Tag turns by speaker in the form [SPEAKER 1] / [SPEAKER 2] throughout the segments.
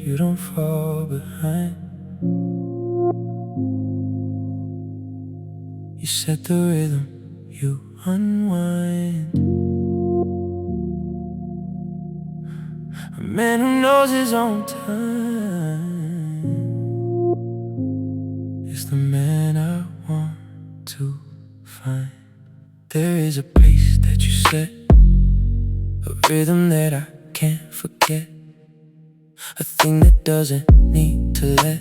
[SPEAKER 1] you don't fall behind. You set the rhythm, you unwind. A man who knows his own time is the man I want to find. There is a pace that you set, a rhythm that I can't forget, a thing that doesn't need to let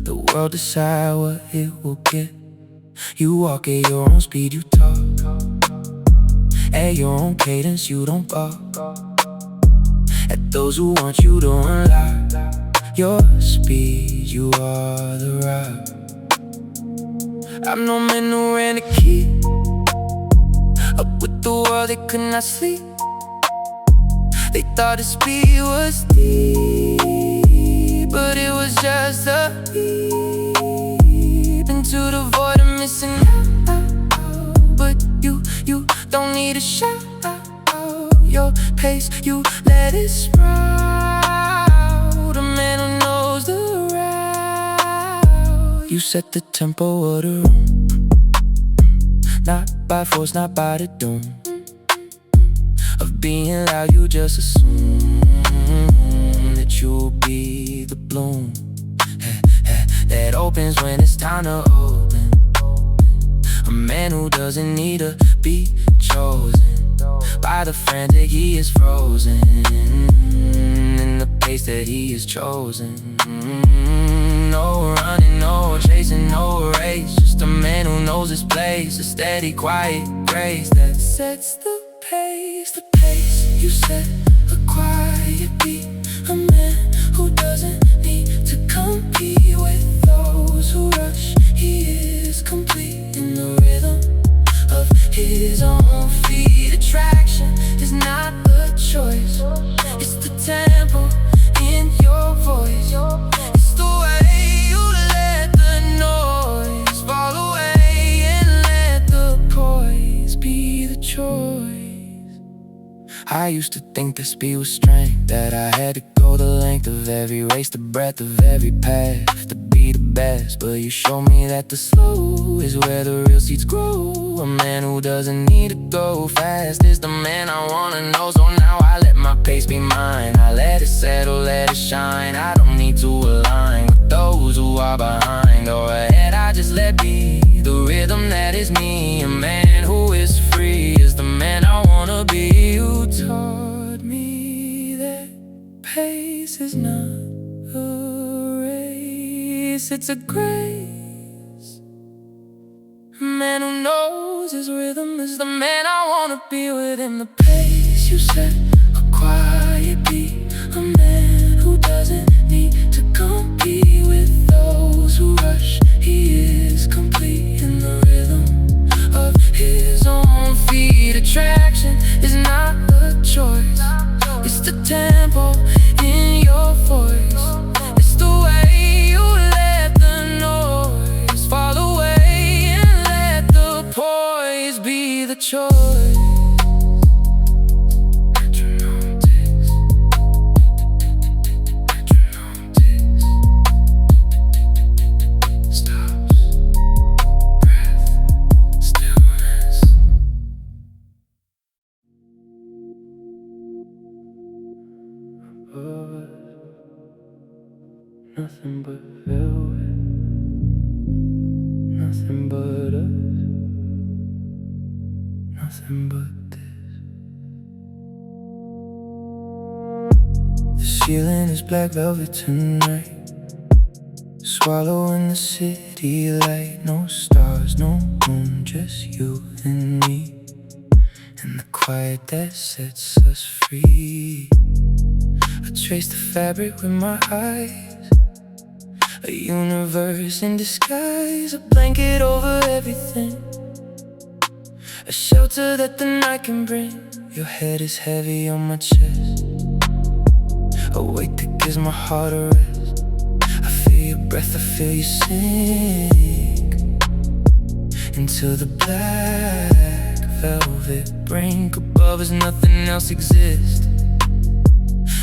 [SPEAKER 1] the world decide what it will get. You walk at your own speed, you talk at your own cadence, you don't balk at those who want you to unlock your speed. You are the rock. I'm no man who ran to keep up with the world, they could not sleep. They thought the speed was deep, but it was just a leap into the void of missing out. But you don't need a shout. Your pace, you let it sprout. A man who knows the route. You set the tempo of the room, not by force, not by the doom of being loud. You just assume that you'll be the bloom that opens when it's time to open. A man who doesn't need to be chosen by the frantic he is frozen in the pace that he is chosen. No running, no chasing, no race, just a man who knows his place. A steady, quiet grace that sets the pace. The pace you set, a quiet beat. A man who doesn't need to compete with those who rush. He is complete in the rhythm of his own feet. Attraction is not a choice, it's the tempo in your voice. It's the way you let the noise fall away and let the poise be the choice. I used to think that speed was strength, that I had to go the length of every race, the breadth of every path to be the best. But you showed me that the slow is where the real seeds grow. A man who doesn't need to go fast is the man I wanna know. So now I let my pace be mine, I let it settle, let it shine. I don't need to align with those who are behind or ahead. I just let be the rhythm that is me. A man who is free is the man I wanna be. You taught me that pace is not a race, it's a grace. A man who knows his rhythm is the man I wanna be with. In the pace you set, a quiet beat. A man who doesn't need to compete with those who rush. He is complete in the rhythm of his own feet. Attraction is not a choice, it's the tempo in your voice. It's the way you let the noise fall away and let the poise be the choice. Metronome ticks, metronome ticks, stops, breath, stillness. Nothing but velvet, nothing but us, nothing but this. The ceiling is black velvet tonight, swallowing the city light. No stars, no moon, just you and me, and the quiet that sets us free. I trace the fabric with my eyes, a universe in disguise, a blanket over everything, a shelter that the night can bring. Your head is heavy on my chest, a weight that gives my heart a rest. I feel your breath, I feel you sink into the black velvet brink. Above us nothing else exists,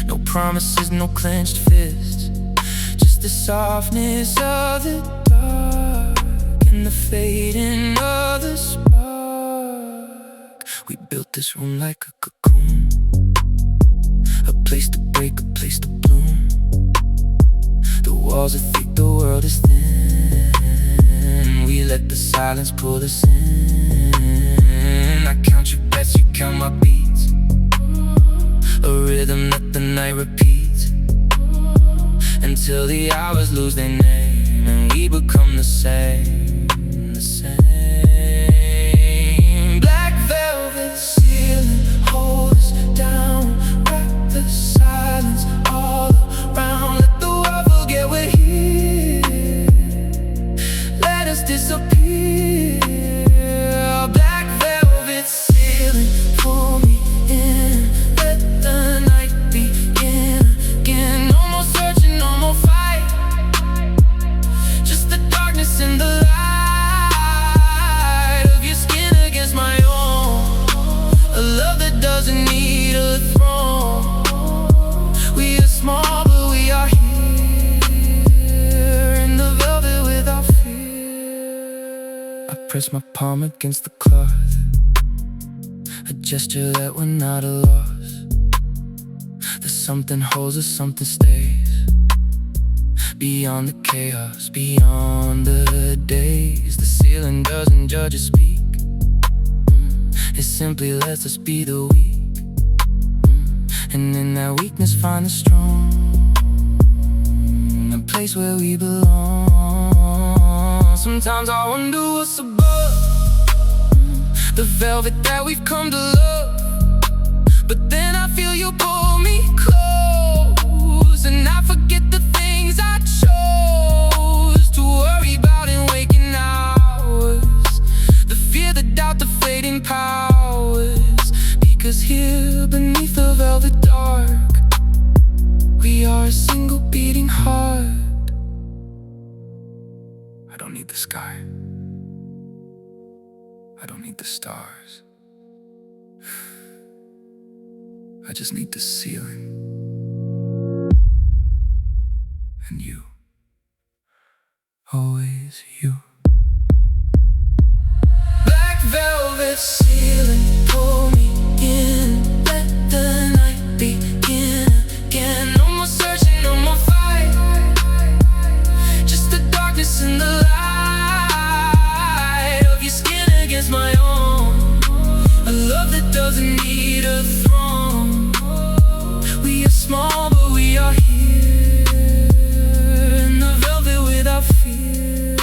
[SPEAKER 1] No promises, no clenched fists, just the softness of the dark and the fading of the spark. We built this room like a cocoon, a place to break, a place to bloom. The walls are thick, the world is thin. We let the silence pull us in. I count your breaths, you count my beats, a rhythm that the night repeats, until the hours lose their name and we become the same, the same. Black velvet ceiling, hold us down, wrap the silence all around. Let the world forget we're here, let us disappear. Black velvet ceiling, pull me in, let the night begin again. No more searching, no more fight, just the darkness and the light of your skin against my own. A love that doesn't need a throne. We are small but we are here, in the velvet without fear. I press my palm against the cloth, a gesture that we're not a loss. That something holds us, something stays, beyond the chaos, beyond the days. The ceiling doesn't judge or speak, it simply lets us be the weak, and in that weakness find the strong, a place where we belong. Sometimes I wonder what's above the velvet that we've come to love, but then I feel you pull me close, and I forget the things I chose to worry about in waking hours, the fear, the doubt, the fading powers. Because here beneath the velvet dark, we are a single beating heart. I don't need the sky, I don't need the stars, I just need the ceiling and you, always you. Black velvet ceiling, pull me in, let the night begin again. No more searching, no more fight, just the darkness and the light of your skin against my own. A love that doesn't need a throne. We are small but we are here, in the velvet without fear.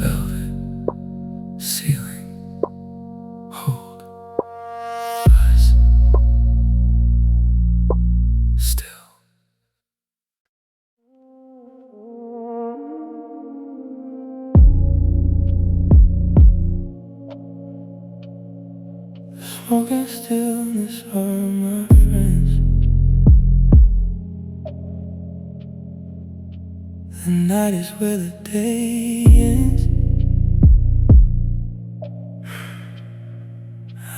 [SPEAKER 1] Velvet ceiling, hold us still. Smoke and stillness are my friends. The night is where the day ends.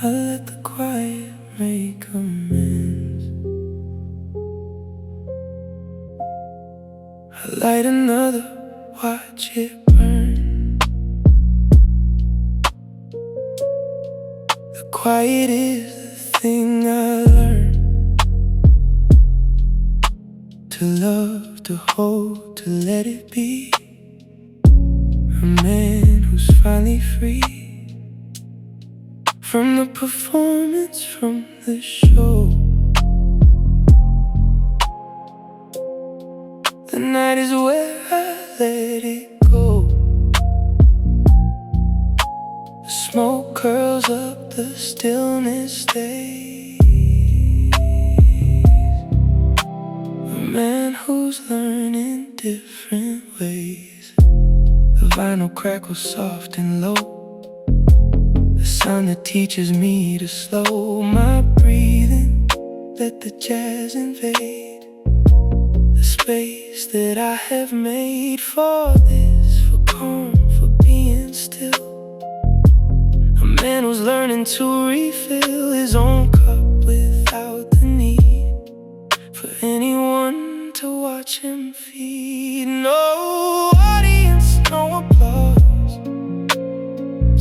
[SPEAKER 1] I let the quiet make amends. I light another, watch it burn. The quiet is the thing I learned to love, to hold, to let it be. A man who's finally free from the performance, from the show. The night is where I let it go. The smoke curls up, the stillness stays. A man who's learning different ways. The vinyl crackles soft and low, the sound that teaches me to slow my breathing. Let the jazz invade the space that I have made for this, for calm, for being still. A man who's learning to refill his own cup without the need for anyone to watch him feed. No audience, no applause,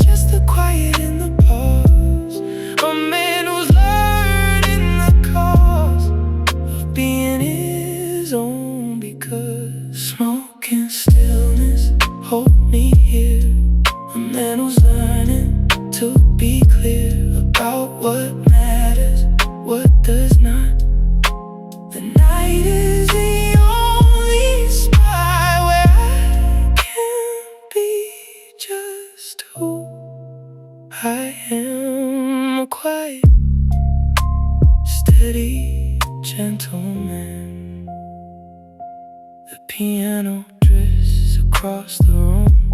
[SPEAKER 1] just the quiet in the pause. A man who's learning the cause of being his own, because smoke and stillness hold me here. A man who's learning to be clear about what matters, what does not. The night is the only spot where I can be just who I am. A quiet, steady gentleman. The piano drifts across the room,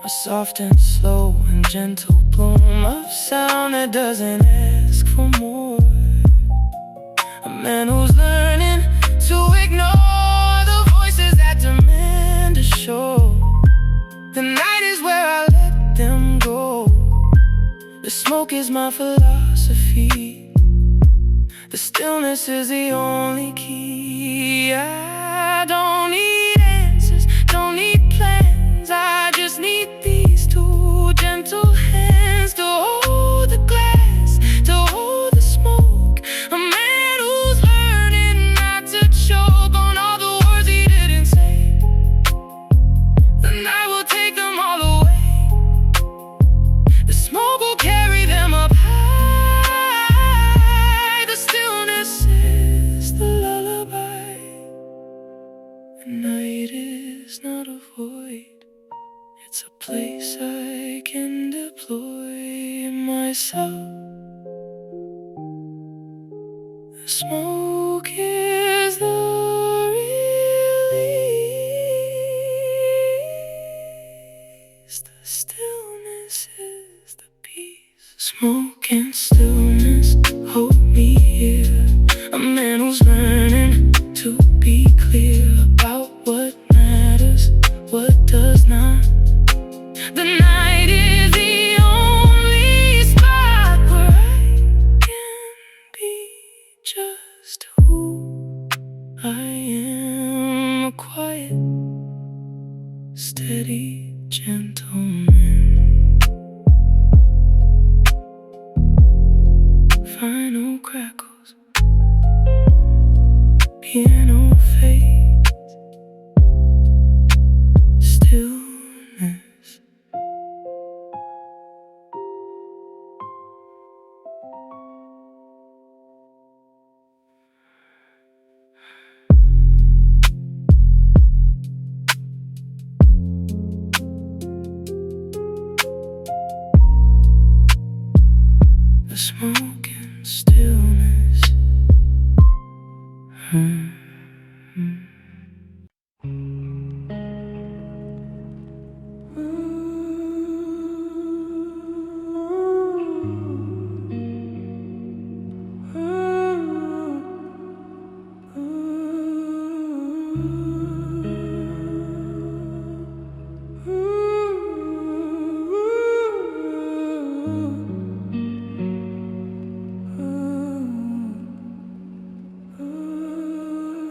[SPEAKER 1] a soft and slow and gentle bloom of sound that doesn't ask for more. A man who's learning to ignore the voices that demand a show. The night is where I let them go. The smoke is my philosophy. The stillness is the only key. I don't need answers, don't need plans. I just need these two gentle hands to hold the glass, to hold the smoke. A man who's learning not to choke on all the words he didn't say. The night will take them all away. The smoke will carry them up high. The stillness is the lullaby. The night is not a void, it's a place I can deploy myself. The smoke is the release. The stillness is the peace. Smoke and stillness hold me here. A man who's learning to be clear about what matters, what does not. The night is the only spot where I can be just who I am. A quiet, steady gentleman. Final crackles, piano fades, stillness. The smoke and stillness.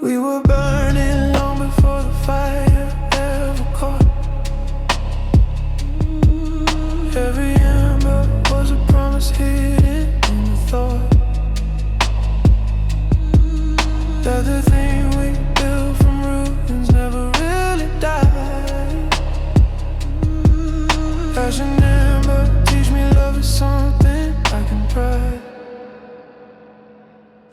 [SPEAKER 1] We were burning long before the fire ever caught. Every ember was a promise hidden in the thought that the thing we built from ruins never really died. Ash and ember, teach me love is something I can try.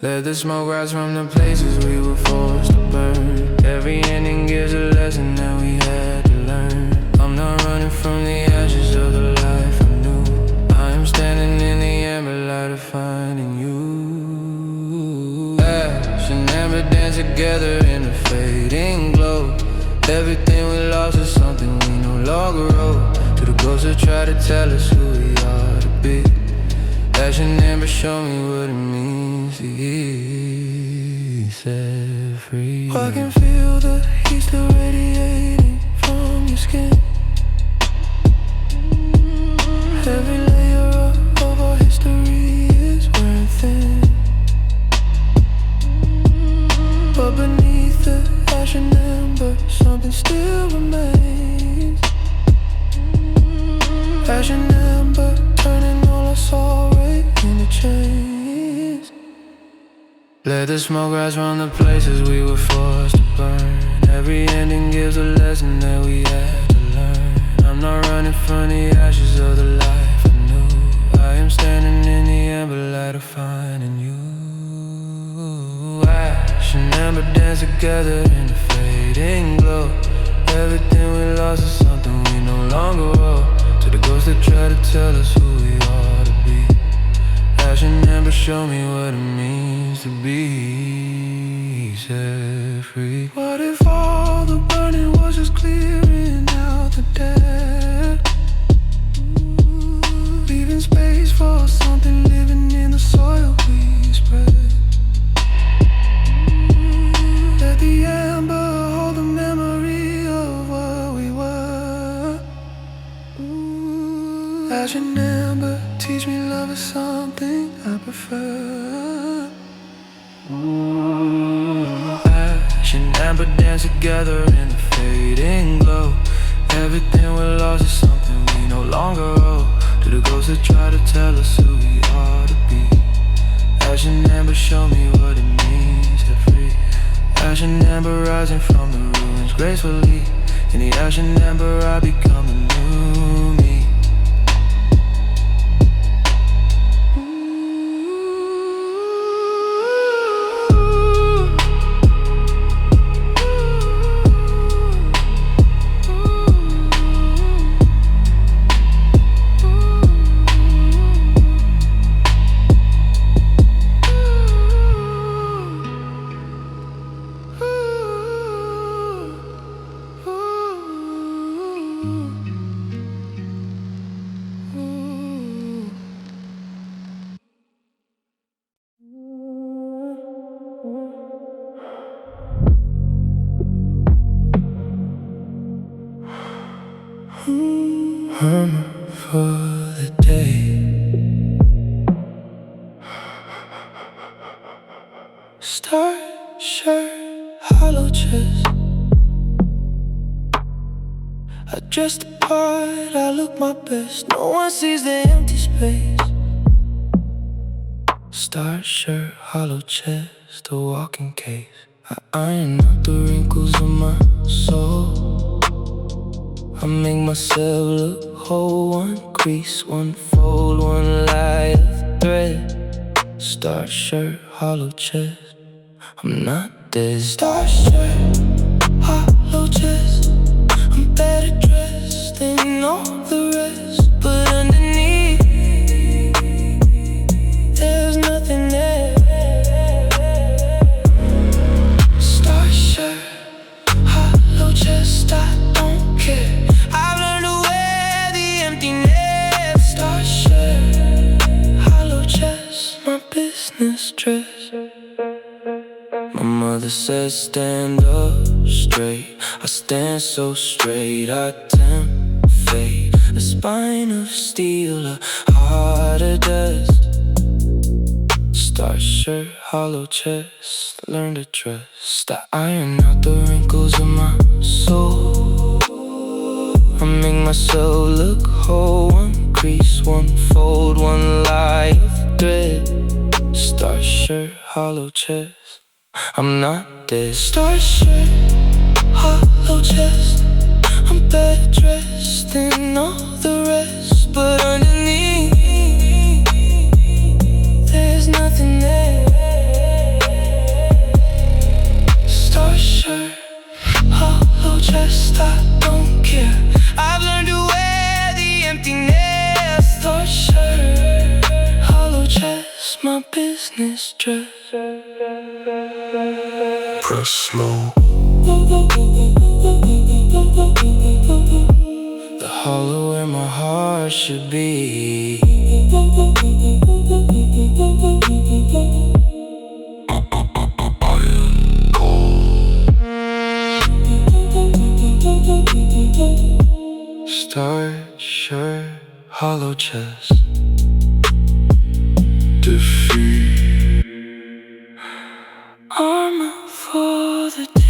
[SPEAKER 1] Let the smoke rise from the places we were forced to burn. Every ending gives a lesson that we had to learn. I'm not running from the ashes of the life I knew. I am standing in the amber light of finding you. Ash and amber dance together in the fading glow. Everything we lost is something we no longer owe. To the ghosts that try to tell us who we are to be. Ash and amber, show me what it means to be set free. I can feel the heat still radiating from your skin. Every layer of Ash and amber, turning all I saw right into chains. Let the smoke rise from the places we were forced to burn. Every ending gives a lesson that we had to learn. I'm not running from the ashes of the life I knew. I am standing in the amber light of finding you. Ash and amber dance together in the fading glow. Everything we lost is something we no longer owe. To the ghosts that try to tell us who we ought to be. Ash and amber, show me what it means to be set free. What if all the burning was just clearing out the dead? Leaving space for something living in the soil we spread. Let the amber hold the memory of what we were. Ash and amber, teach me love is something I prefer. Ash and amber dance together in the fading glow. Everything we lost is something we no longer owe. To the ghosts that try to tell us who we ought to be. Ash and amber, show me what it means to free. Ash and amber rising from the ruins gracefully. In the ash and amber I become a new me. For the day, start shirt, hollow chest. I dress the part, I look my best. No one sees the empty space. Start shirt, hollow chest, a walking case. I iron out the wrinkles of my soul. I make myself look whole. One crease, one fold, one light of thread. Star shirt, hollow chest, I'm not dead. Star shirt, hollow chest, I'm better dressed than all the rest. But underneath, there's nothing there. Star shirt, hollow chest, I don't care. I've learned to wear the emptiness. Star shirt, hollow chest, my business dress. My mother says stand up straight. I stand so straight, I tempt fate. A spine of steel, a heart of dust. Star shirt, hollow chest, learn to trust. I iron out the wrinkles of my soul. I make myself look whole. One crease, one fold, one line of thread. Star shirt, hollow chest, I'm not dead. Star shirt, hollow chest, I'm better dressed than all the rest. But underneath, there's nothing there. Star shirt, hollow chest, I don't care. I've learned to wear the emptiness. Star shirt, hollow chest, my business dress. Press slow. The hollow where my heart should be. Iron cold. Start shirt, hollow chest. Defeat. Armor for the day.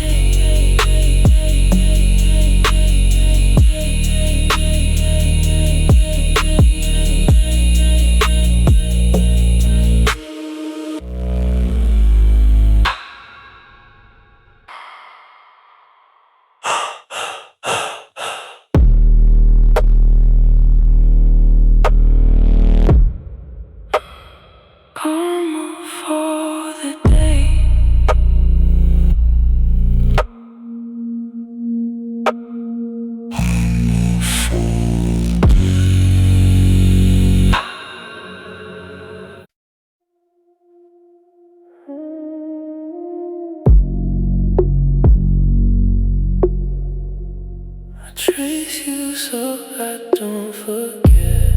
[SPEAKER 1] so I don't forget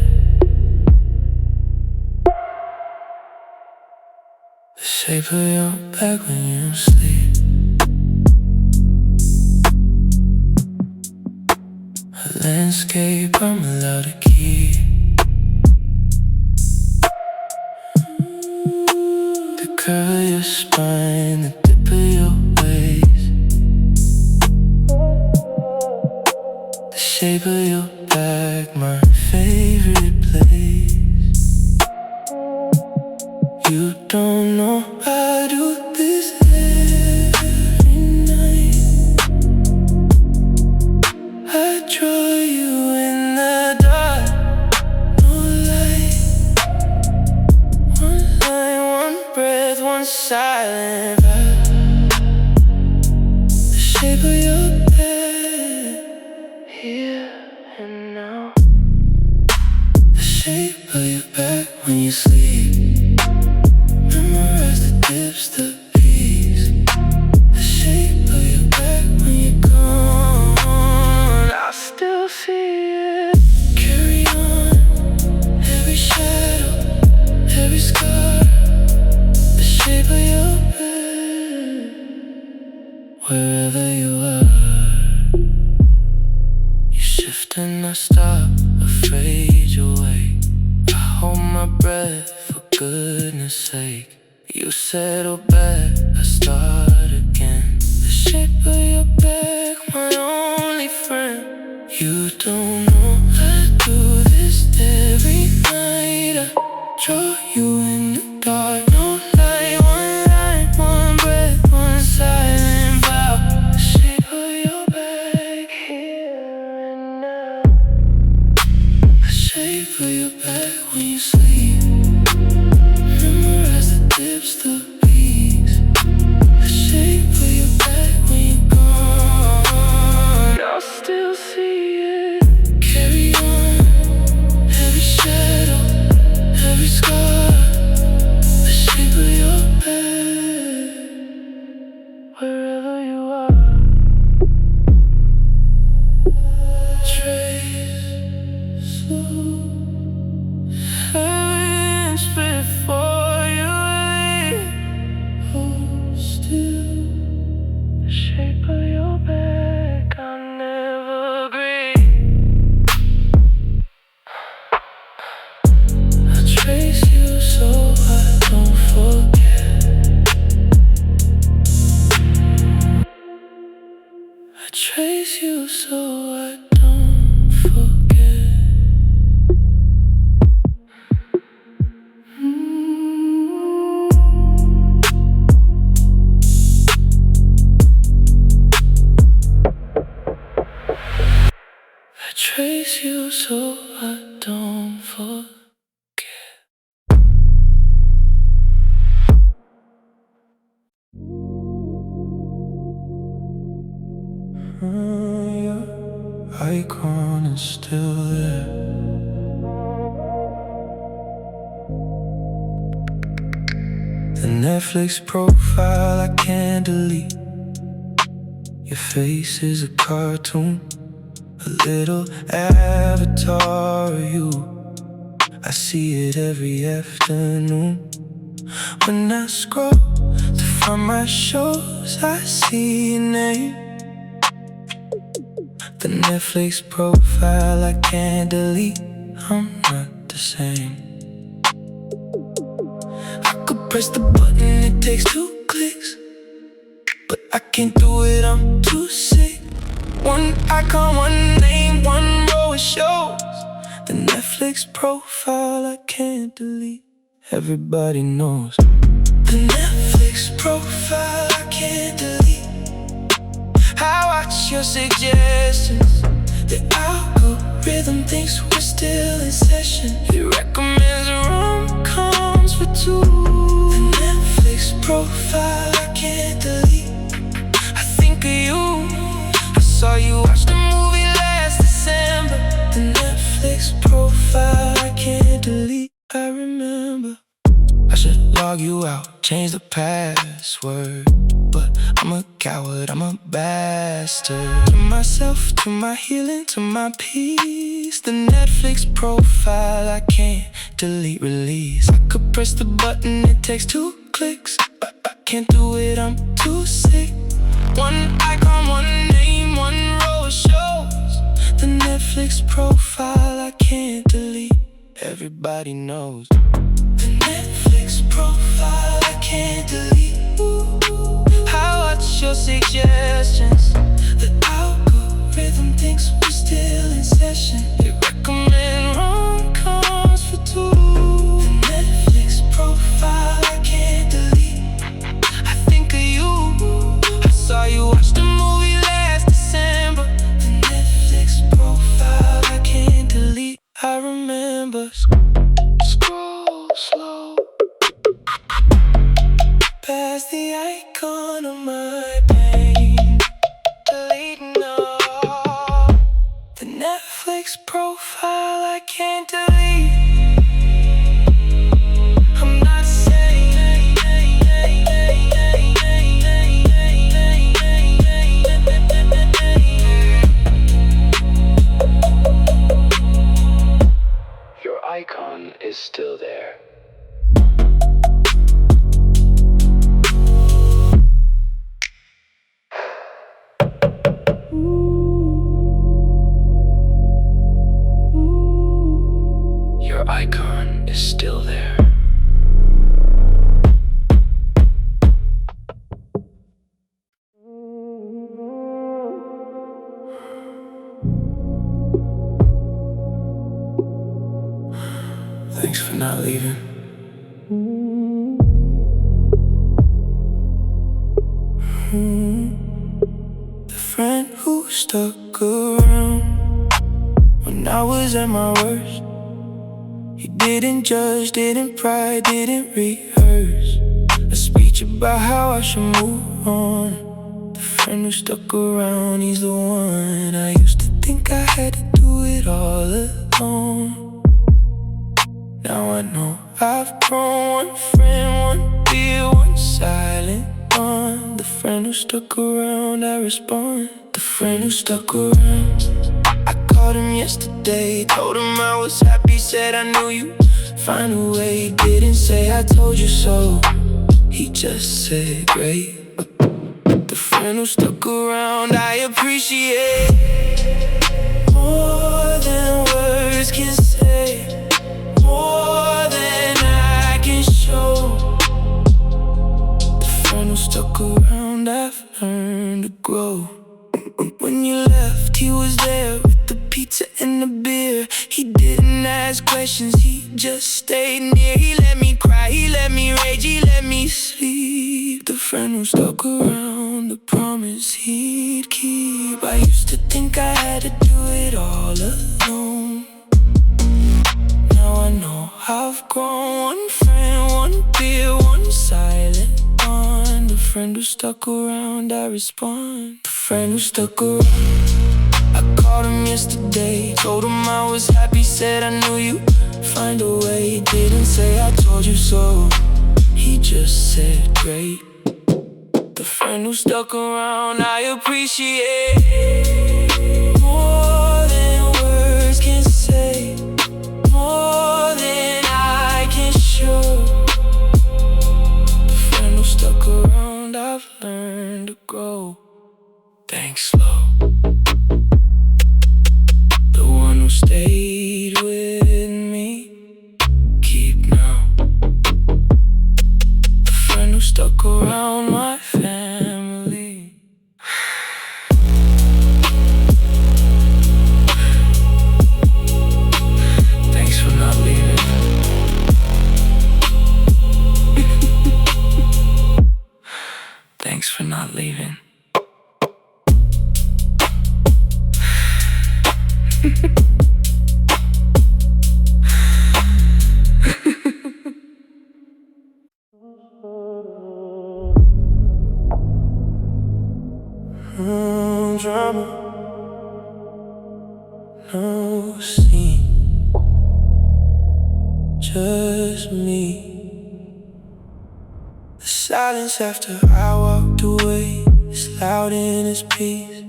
[SPEAKER 1] the shape of your back when you sleep. A landscape I'm allowed to keep. The curve of your spine, the dip of your waist, the shape of your back, my favorite place. You don't know I do this every night. I draw you in the dark, no light. One line, one breath, one silent vibe. The shape of your bed, here and now. The shape of your back when you sleep. Memorize the dips, the peaks. The shape of your back when you're gone. I'll still see it. Carry on. Every shadow, every scar. The shape of your bed, wherever you are. You shift and I stop, afraid you'll wake. I hold my breath, for goodness sake. You settle back, I start again. The shape of your back, my only friend. You don't know I do this every night. I draw you in the dark, no light. One line, one breath, one silent vow. The shape of your back, here and now. The shape of your back when you sleep. Memorize the dips, the peaks. The shape of your back when you're gone. I'll still see it. Carry on. Every shadow, every scar. The shape of your back, wherever you are. Trace slow hands before you leave. Hold still. The shape of your back, I'll never agree. I trace you so I don't forget. I trace you so I don't forget. I trace you so I don't forget. Your icon is still there. The Netflix profile I can't delete. Your face is a cartoon, a little avatar of you. I see it every afternoon. When I scroll to find my shows, I see your name. The Netflix profile I can't delete. I'm not the same. I could press the button, it takes 2 clicks, but I can't do it, I'm too sick. One icon, one name, one row, it shows. The Netflix profile I can't delete. Everybody knows. The Netflix profile I can't delete. I watch your suggestions. The algorithm thinks we're still in session. It recommends rom-coms for 2. The Netflix profile I can't delete. I think of you. I saw you watch the movie last December. The Netflix profile I can't delete. I remember. I should log you out, change the password. but I'm a coward, I'm a bastard. To myself, to my healing, to my peace. The Netflix profile I can't delete, release. I could press the button, it takes 2 clicks, but I can't do it, I'm too sick. One icon, one name, one row of shows. The Netflix profile I can't delete, everybody knows. The Netflix profile I can't delete. I watch your suggestions. The algorithm thinks we're still in session. They recommend rom-coms for 2. The Netflix profile I can't delete. I think of you. I saw you watch the movie last December. The Netflix profile I can't delete. I remember. Scroll slow past the icon of my pain, deleting all. The Netflix profile I can't delete. I'm not saying your icon is still there. Your icon is still there. Thanks for not leaving. The friend who stuck around when I was at my worst. He didn't judge, didn't pry, didn't rehearse a speech about how I should move on. The friend who stuck around, he's the one. I used to think I had to do it all alone. Now I know I've grown. One friend, one beer, one silent one. The friend who stuck around, I respond. The friend who stuck around. I called him yesterday, told him I was happy, said I knew you find a way. Didn't say I told you so, he just said great. The friend who stuck around, I appreciate more than words can say, more than I can show. The friend who stuck around, I've learned to grow. When you left, he was there with the pizza and the beer. He didn't ask questions, he just stayed near. He let me cry, he let me rage, he let me sleep. The friend who stuck around, the promise he'd keep. I used to think I had to do it all alone. Now I know I've grown. One friend, one beer, one silent one. The friend who stuck around, I respond. The friend who stuck around, I called him yesterday, told him I was happy, said I knew you find a way. Didn't say I told you so, he just said great. The friend who stuck around, I appreciate more than words can say, more than I can show. The friend who stuck around, I've learned to grow. Thanks, slow. The one who stayed with me, keep now. The friend who stuck around my family. Thanks for not leaving. Thanks for not leaving. No drama, no scene, just me. The silence after I walked away is loud in its peace.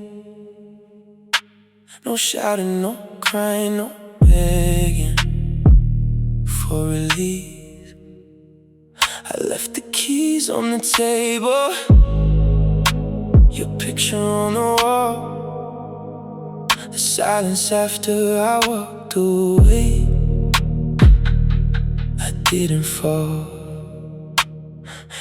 [SPEAKER 1] No shouting, no crying, no begging for release. I left the keys on the table, your picture on the wall. The silence after I walked away, I didn't fall.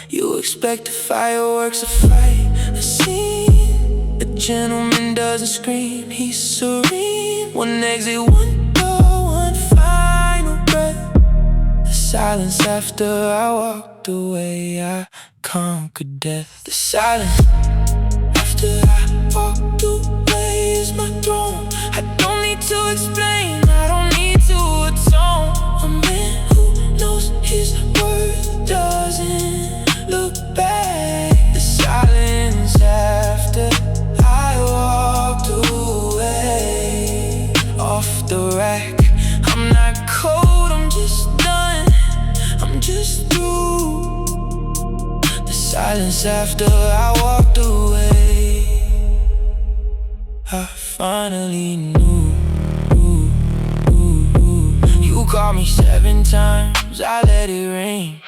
[SPEAKER 1] You expect fireworks, a fight, a scene. A gentleman doesn't scream, he's serene. One exit, one door, one final breath. The silence after I walked away, I conquered death. The silence after I walked away is my throne. I don't need to explain, I don't need to atone. A man who knows his worth doesn't look back. The silence after I walked away, off the rack. I'm not cold, I'm just done, I'm just through. The silence after I walked away, I finally knew. You called me 7 times, I let it rain.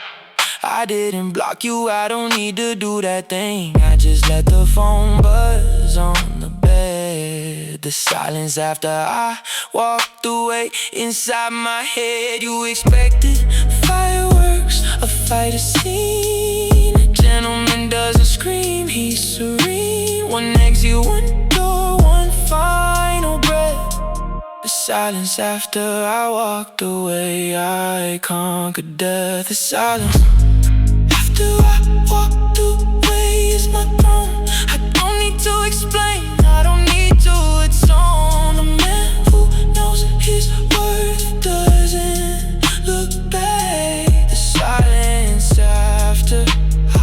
[SPEAKER 1] I didn't block you, I don't need to do that thing. I just let the phone buzz on the bed. The silence after I walked away, inside my head you expected fireworks, a fight, a scene. A gentleman doesn't scream, he's serene. One exit, one door, one final breath. The silence after I walked away, I conquered death. The silence after I walked away is my throne. I don't need to explain, I don't need to atone. A man who knows his worth doesn't look back. The silence after I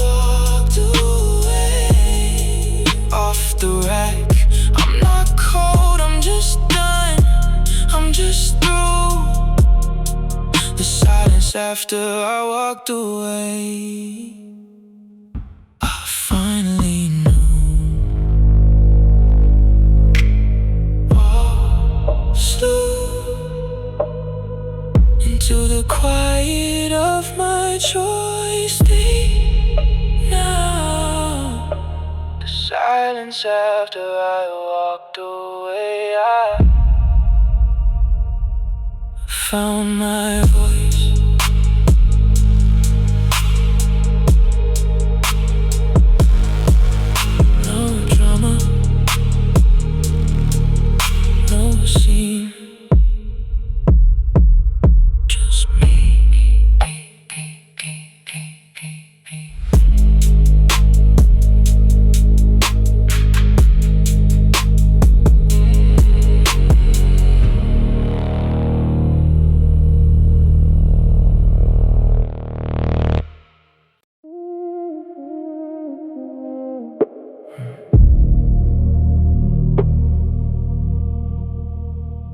[SPEAKER 1] walked away, off the rack. I'm not cold, I'm just done, I'm just through. The silence after I walked away, I finally knew. Walk slow into the quiet of my joy. Stay now. The silence after I walked away, I found my voice. No drama, no scene, just me.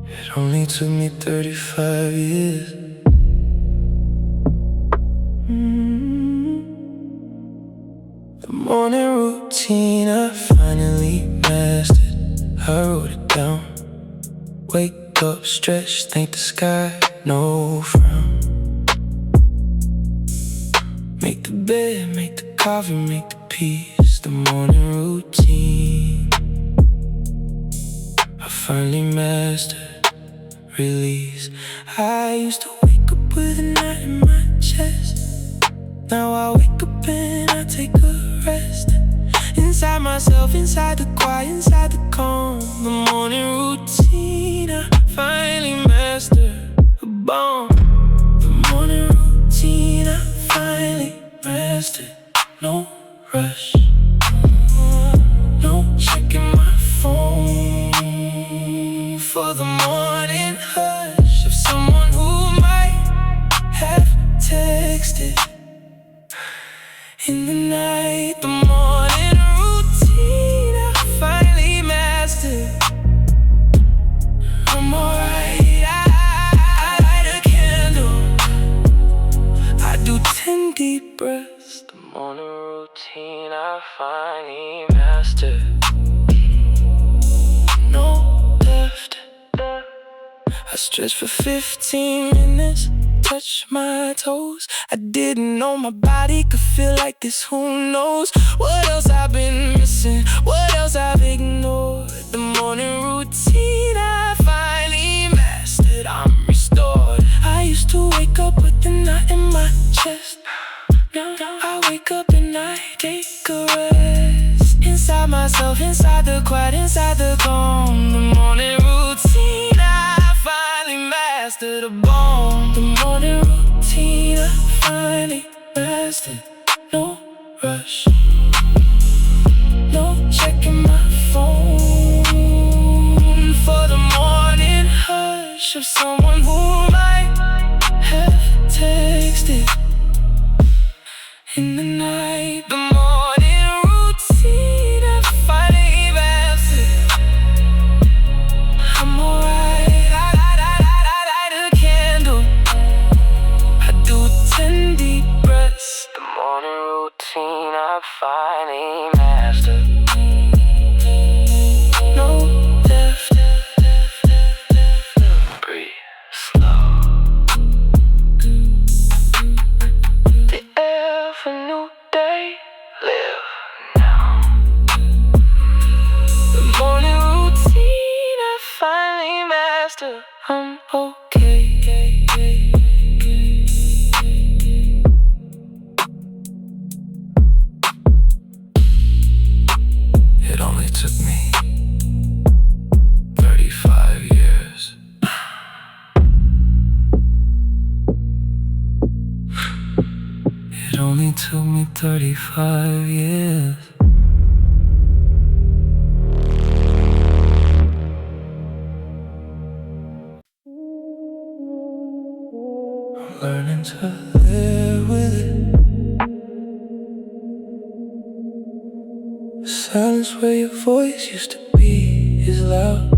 [SPEAKER 1] It only took me 35 years. The morning routine I finally mastered. I wrote it down. Wake up, stretch, thank the sky, no frown. Make the bed, make the coffee, make the peace. The morning routine I finally mastered. Release. I used to wake up with a knot in my chest. Now I wake up and I take a rest. Inside myself, inside the quiet, inside the calm. The morning routine I finally mastered. A bomb. The morning routine I finally mastered. No rush, no checking my phone for the morning hush of someone who might have texted in the night. The morning routine I finally mastered. I'm alright, I light a candle, I do 10 deep breaths. The morning finally mastered. No left. I stretched for 15 minutes, touched my toes. I didn't know my body could feel like this, who knows what else I've been missing, what else I've ignored. The morning routine I finally mastered, I'm restored. I used to wake up with the knot in my chest. Now I wake up and I take a rest. Inside myself, inside the quiet, inside the calm. The morning routine I finally mastered a bone. The morning routine I finally mastered. No rush, no checking my phone for the morning hush of someone who might have texted in the night. The morning routine I finally mastered. I'm alright. I light a candle. I do 10 deep breaths. The morning routine I finally mastered. No left. Breathe slow. The air of a new day. Live now. The morning routine I finally mastered. I'm okay. It only took me 35 years. It only took me 35 years. I'm learning to live with it. The silence where your voice used to be is loud.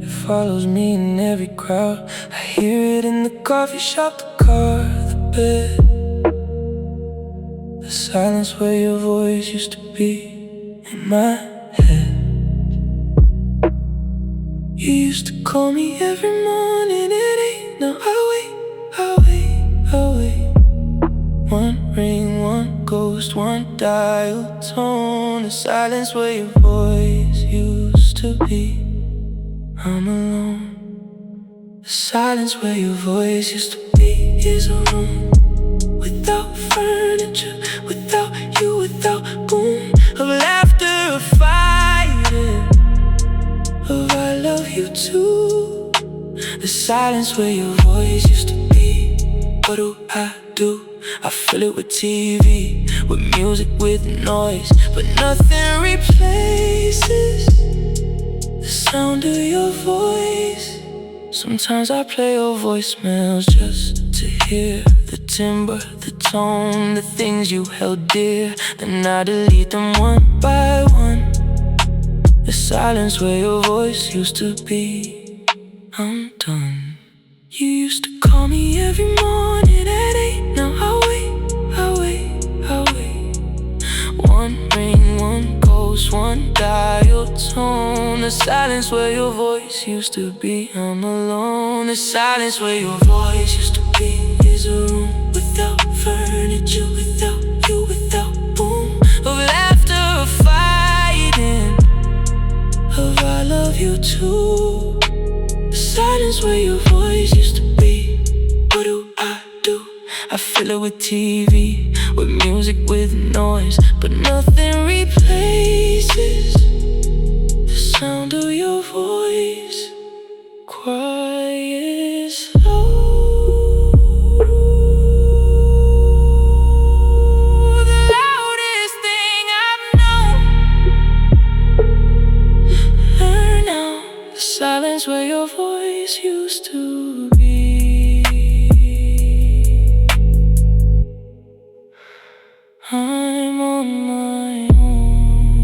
[SPEAKER 1] It follows me in every crowd. I hear it in the coffee shop, the car, the bed. The silence where your voice used to be in my head. You used to call me every morning at 8. Now I wait. One ring, one ghost, one dial tone. The silence where your voice used to be. I'm alone. The silence where your voice used to be is a room without furniture, without you, without boom of laughter, of fighting, of I love you too. The silence where your voice used to be. What do? I fill it with TV, with music, with noise, but nothing replaces the sound of your voice. Sometimes I play your voicemails just to hear the timbre, the tone, the things you held dear. Then I delete them one by one. The silence where your voice used to be. I'm done. You used to call me every morning at 8. Now I wait. One ring, one ghost, one dial tone. The silence where your voice used to be. I'm alone. The silence where your voice used to be is a room without furniture, without you, without boom of laughter, of fighting, of I love you too. The silence where your voice used to be. What do? I fill it with TV, with music, with noise, but nothing replaces the sound of your voice. Quiet, slow, the loudest thing I've known. Learn now the silence where your voice used to be. I'm on my own.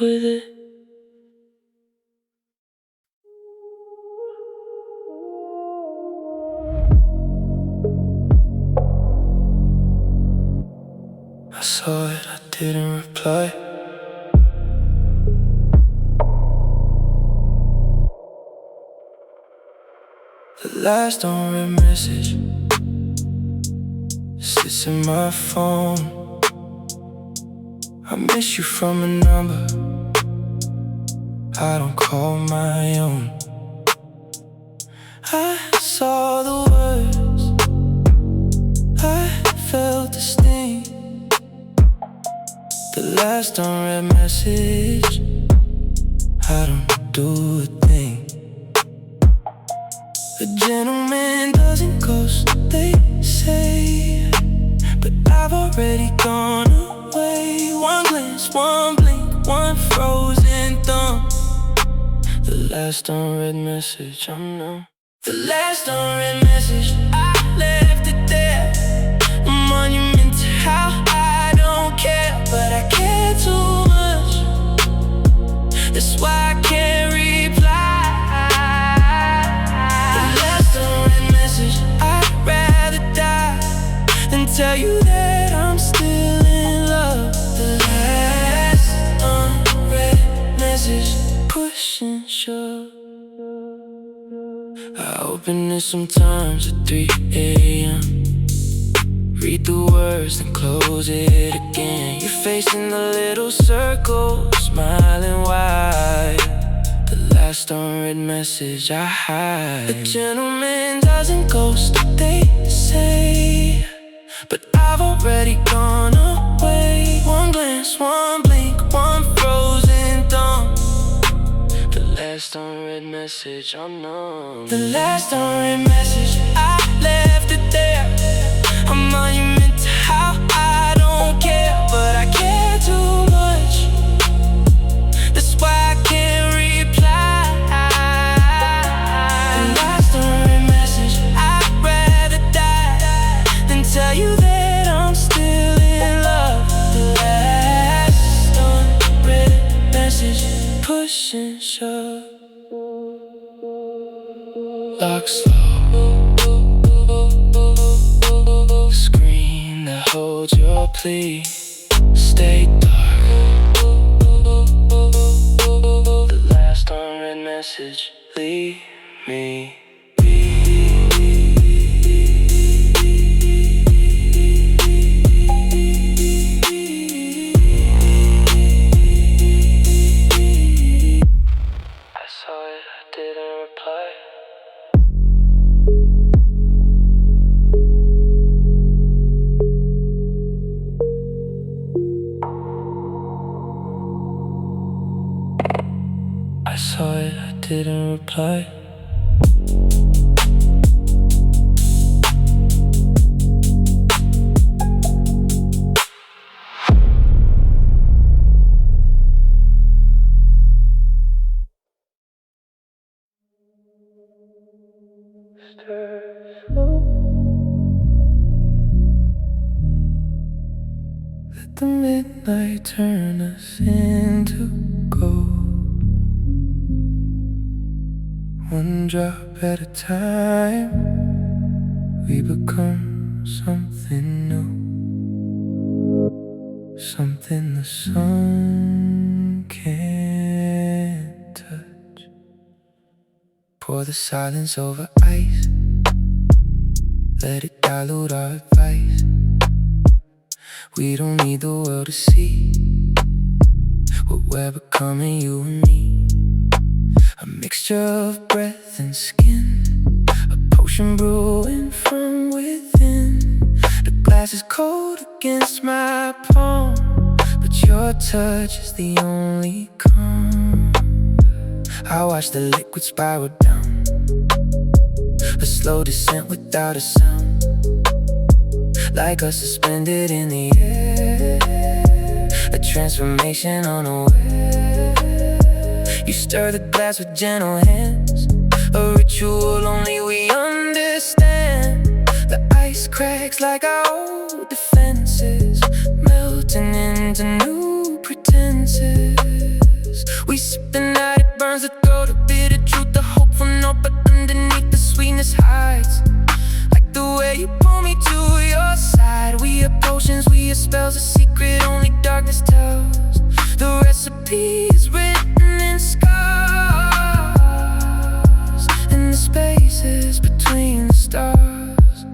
[SPEAKER 1] with it. I saw it, I didn't reply. The last unread message sits in my phone. I miss you from a number I don't call my own. I saw the words, I felt the sting. The last unread message, I don't do a thing. A gentleman doesn't ghost, they say, but I've already gone away. One glance, one blink, one frozen thumb. The last unread message, I'm numb. The last unread message, I left it there. A monument to how I don't care, but I care too much. That's why I can't reply. The last unread message, I'd rather die than tell you that I'm still in love. The last unread message, push and shove. I open it sometimes at 3 a.m. Read the words, then close it again. Your face in the little circle, smiling wide. The last unread message I hide. A gentleman doesn't ghost, they say, but I've already gone away. One glance, one blink, one frozen thumb. The last unread message, I'm numb. The last unread message, I left it there. A monument to how I don't care, but I care too much. That's why I can't reply. The last unread message, I'd rather die than tell you that I'm still in love. The last unread message, push and shove. Lock slow, screen that holds your plea. Stay dark. The last unread message, leave me be. I saw it, I didn't reply. I saw it, I didn't reply. Let the midnight turn us into gold. One drop at a time, we become something new. Something the sun can't touch. Pour the silence over ice, let it dilute our advice. We don't need the world to see what we're becoming, you and me. A mixture of breath and skin, a potion brewing from within. The glass is cold against my palm, but your touch is the only calm. I watch the liquid spiral down, a slow descent without a sound, like us suspended in the air, a transformation unaware. You stir the glass with gentle hands, a ritual only we understand. The ice cracks like our old defenses, melting into new pretenses. We sip the night, it burns the throat. A bit of truth, the hopeful note, but underneath the sweetness hides. Like the way you pull me to your side. We are potions, we are spells, a secret only darkness tells. The recipe is written in scars, in the spaces between the stars.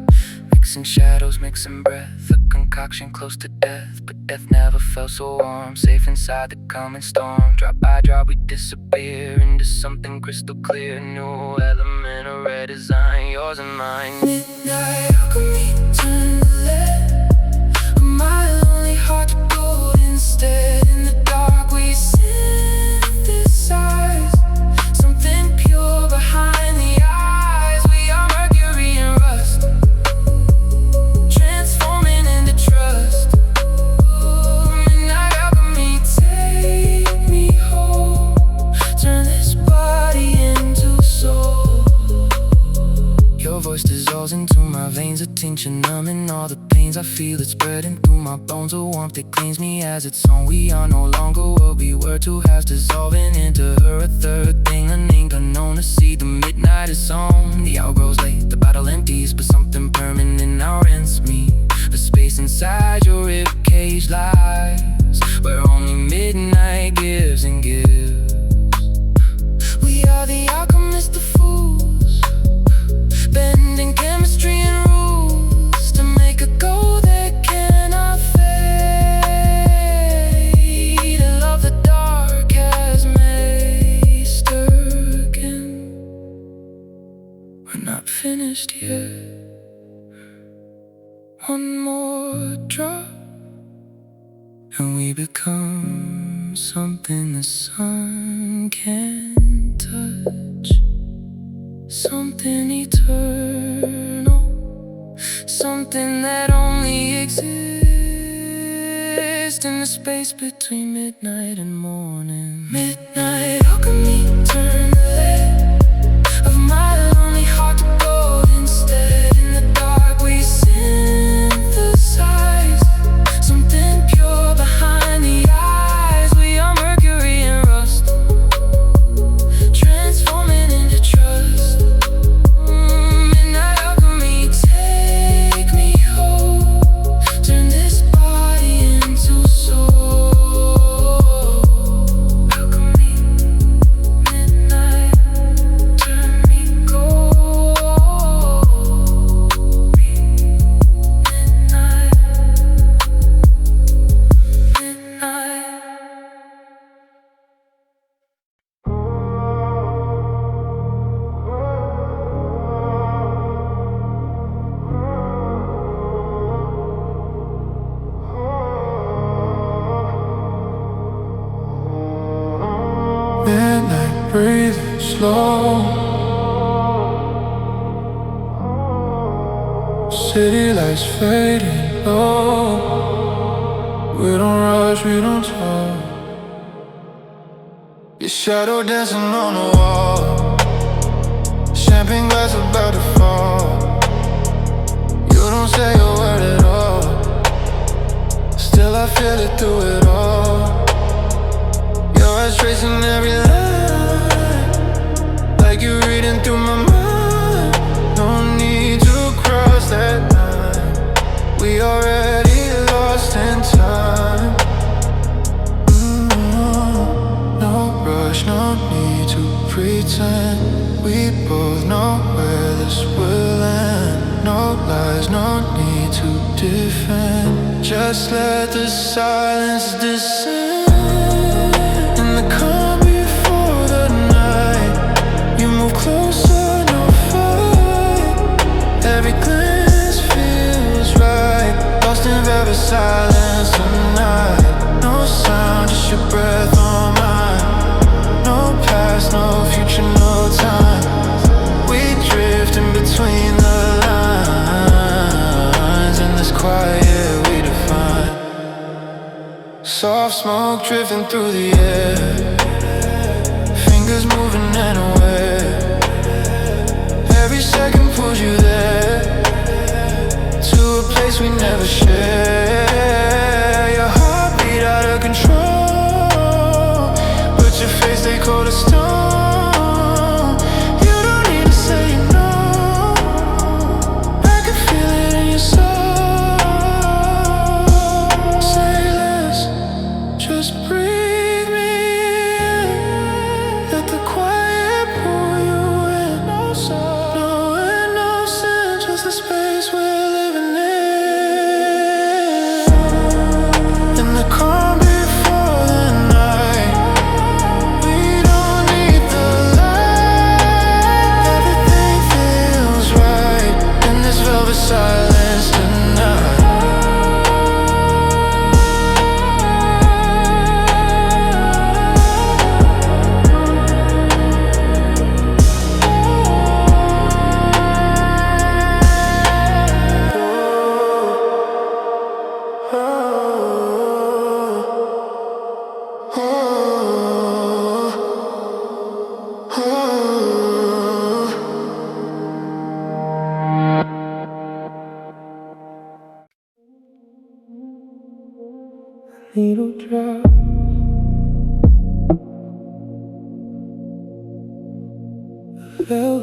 [SPEAKER 1] Mixing shadows, mixing breath, a concoction close to death. But death never felt so warm, safe inside the coming storm. Drop by drop we disappear into something crystal clear. New element, a red design, yours and mine. Midnight alchemy, turn the lead. My lonely heart to gold instead. In the dark we synthesize something pure behind the eyes. We are mercury and rust, transforming into trust. Midnight alchemy, take me home. Turn this body into soul. Your voice dissolves into my veins, a tincture numbing all the pains. I feel it spreading through my bones, a warmth that claims me as its own. We are no longer what we were, two halves dissolving into her, a third thing, an ink unknown to see. The midnight is on, the hour grows late, the bottle empties, but something permanent now rents me. The space inside your ribcage lies, where only midnight gives and gives. We are the alchemists, the fools, bending chemistry and rules to make a goal that cannot fade. I love the dark as Meisterkin. We're not finished yet. One more drop, and we become something the sun can't touch. Something eternal, something that only exists in the space between midnight and morning. Midnight alchemy, turn the lead of my lonely heart to gold instead. In the dark we synthesize something pure behind the eyes. We are mercury and rust, transforming into trust. Midnight alchemy, take me home. Turn this body into soul. Alchemy, midnight, turn me gold. Midnight, midnight.
[SPEAKER 2] Midnight breathing slow, city lights fading low. We don't rush, we don't talk. Your shadow dancing on the wall, champagne glass about to fall. You don't say a word at all, still I feel it through it all. Your eyes tracing every line, like you're reading through my mind. No need to cross that line, we already lost in time. No rush, no need to pretend. We both know where this will end. No lies, no need to defend. Just let the silence descend. In the calm before the night, you move closer, no fight. Every glance feels right, lost in velvet silence tonight. No sound, just your breath on mine. No past, no future, no time. We drift in between the lines, in this quiet we define. Soft smoke drifting through the air, fingers moving unaware. Every second pulls you there, to a place we never share. Your heartbeat out of control, put your face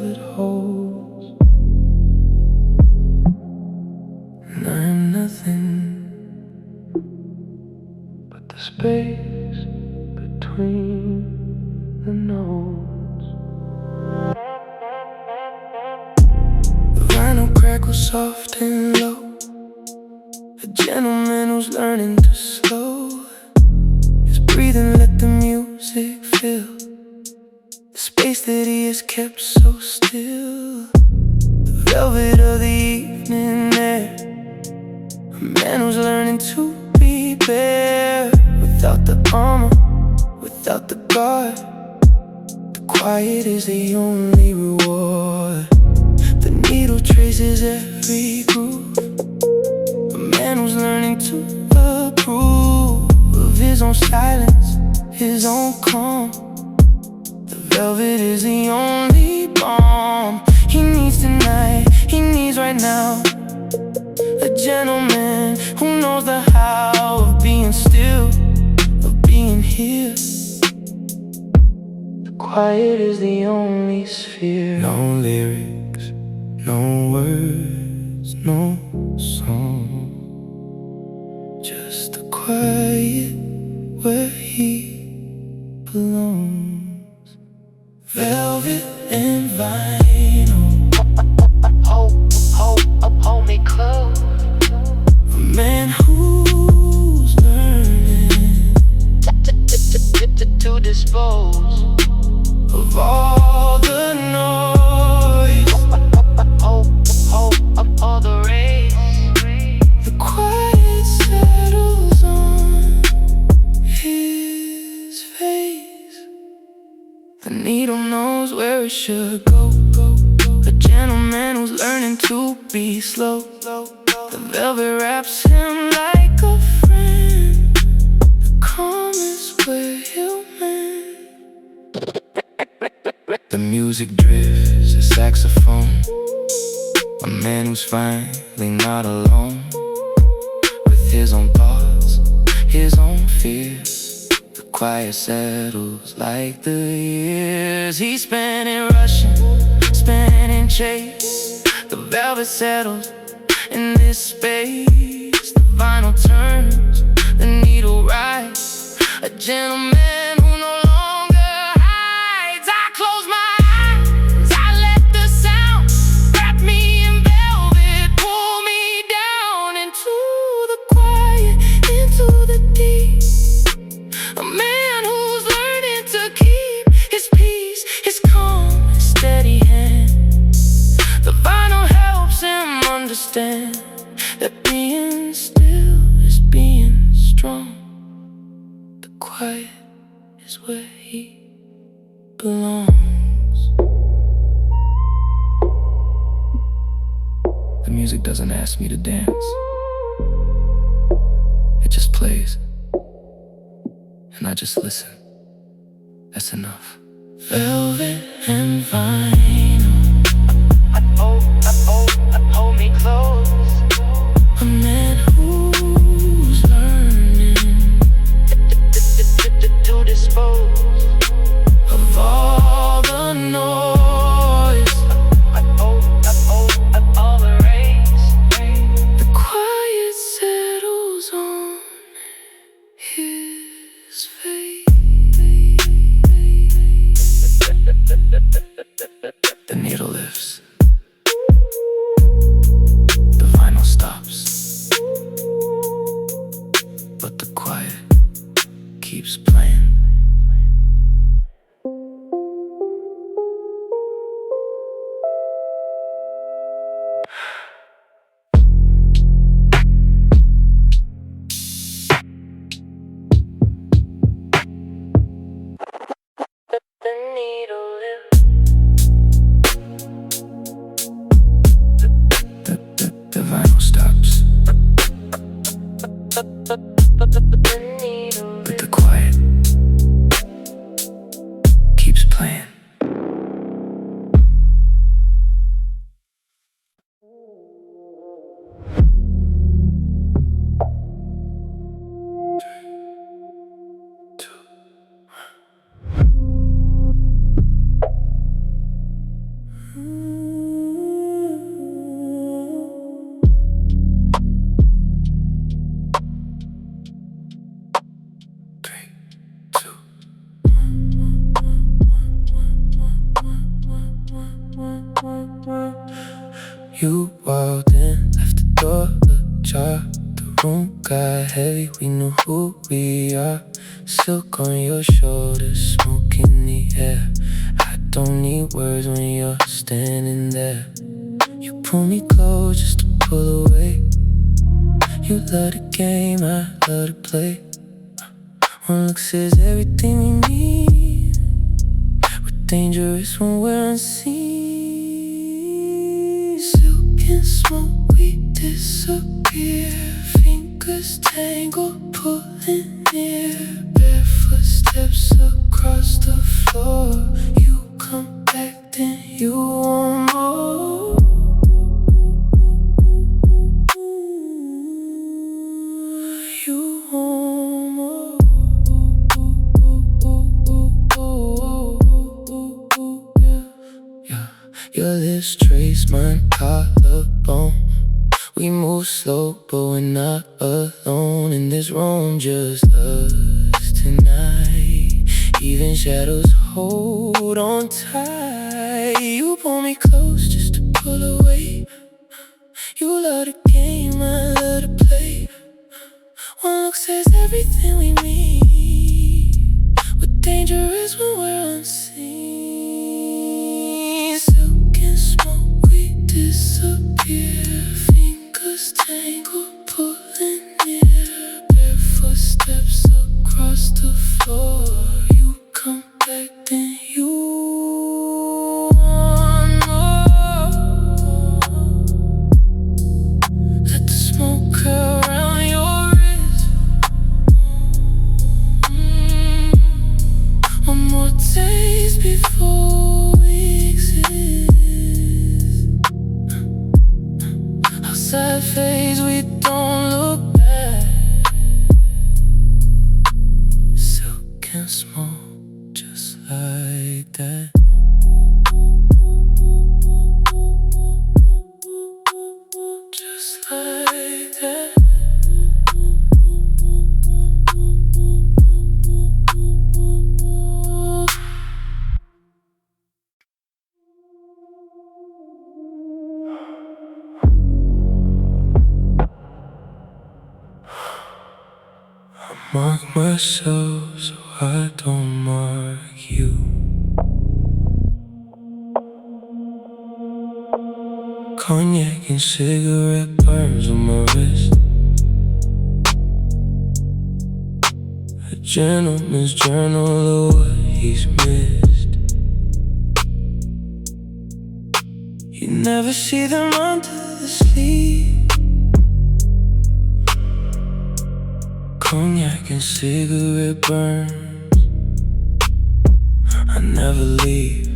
[SPEAKER 1] velvet holds. And I'm nothing but the space between the notes. The vinyl crackles soft and low. A gentleman who's learning to slow his breathing, let the music fill the space that he has kept so still. The velvet of the evening air, a man who's learning to be bare. Without the armor, without the guard, the quiet is the only reward. The needle traces every groove, a man who's learning to approve of his own silence, his own calm. The velvet is the only balm he needs tonight, he needs right now. A gentleman who knows the how of being still, of being here. The quiet is the only sphere. No lyrics, no words, no song, just the quiet where he belongs. Velvet and vinyl, hold me close. A man who's learning to dispose of all the noise, all the rays. The quiet settles on his face. The needle knows where it should go. A gentleman who's learning to be slow. The velvet wraps him like a friend. The calm is where he'll mend. The music drifts, a saxophone, a man who's finally not alone, with his own thoughts, his own fears. The quiet settles like the years he spent in rushing, spent in chase. The velvet settles in this space. The vinyl turns, the needle rides. A gentleman who no longer hides. I close my eyes, I let the sound wrap me in velvet, pull me down into the quiet, into the deep. A man who's learning to keep his peace, his calm, his steady hand. The vinyl helps him understand that being still is being strong. The quiet is where he belongs. The music doesn't ask me to dance, it just plays, and I just listen. That's enough. Velvet and vinyl, hold me close. A man who's learning to dispose of all the noise, all the rays. The quiet settles on his face. The needle lifts, the vinyl stops, but the quiet keeps playing. The needle lifts, the vinyl stops, but the quiet keeps playing. Two, You walked in, left the door ajar. The room got heavy, we knew who we are. Silk on your shoulders, smoke in the air. I don't need words when you're standing there. You pull me close just to pull away. You love the game, I love to play. One look says everything we need. We're dangerous when we're unseen. Silk and smoke, we disappear. Fingers tangled, pulling near. Barefoot steps across the floor. You come back, then you want more. You want more. Yeah. Your lips trace mine collarbone. We move slow, but we're not alone in this room, just us tonight. Even shadows hold on tight. You pull me close just to pull away. You love the game, I love to play. One look says everything we need. We're dangerous when we're unseen. Silk and smoke, we disappear. Fingers tangled, pulling near. Barefoot steps across the floor. You come back, then you want more. Let the smoke curl around your wrist. One more taste before we exist. Outside phase, we don't look back. Silk and smoke, just like that. Just like that. Mark myself so I don't mark you. Cognac and cigarette burns on my wrist. A gentleman's journal of what he's missed. You never see them under the sleeve. Cognac and cigarette burns. I never leave.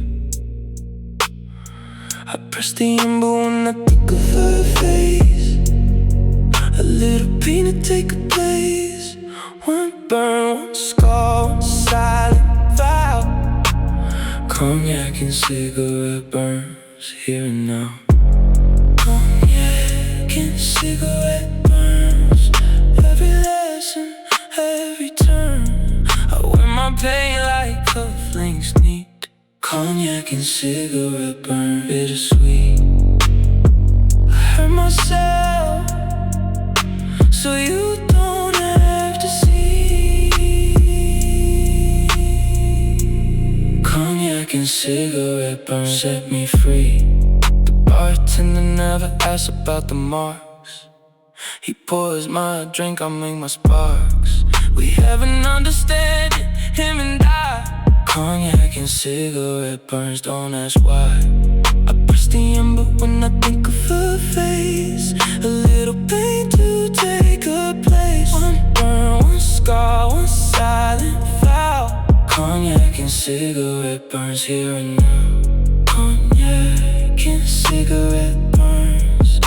[SPEAKER 1] I press the ember when I think of her face. A little pain to take a place. One burn, one scar, one silent vow. Cognac and cigarette burns here and now. Cognac and cigarette burns. Every lesson, every turn. I wear my pain like cufflinks neat. Cognac and cigarette burn, bittersweet. I hurt myself, so you don't have to see. Cognac and cigarette burn set me free. The bartender never asks about the marks. He pours my drink, I make my sparks. We have an understanding, him and I. Cognac and cigarette burns, don't ask why. I press the ember when I think of her face. A little pain to take her place. One burn, one scar, one silent vow. Cognac and cigarette burns here and now. Cognac and cigarette burns.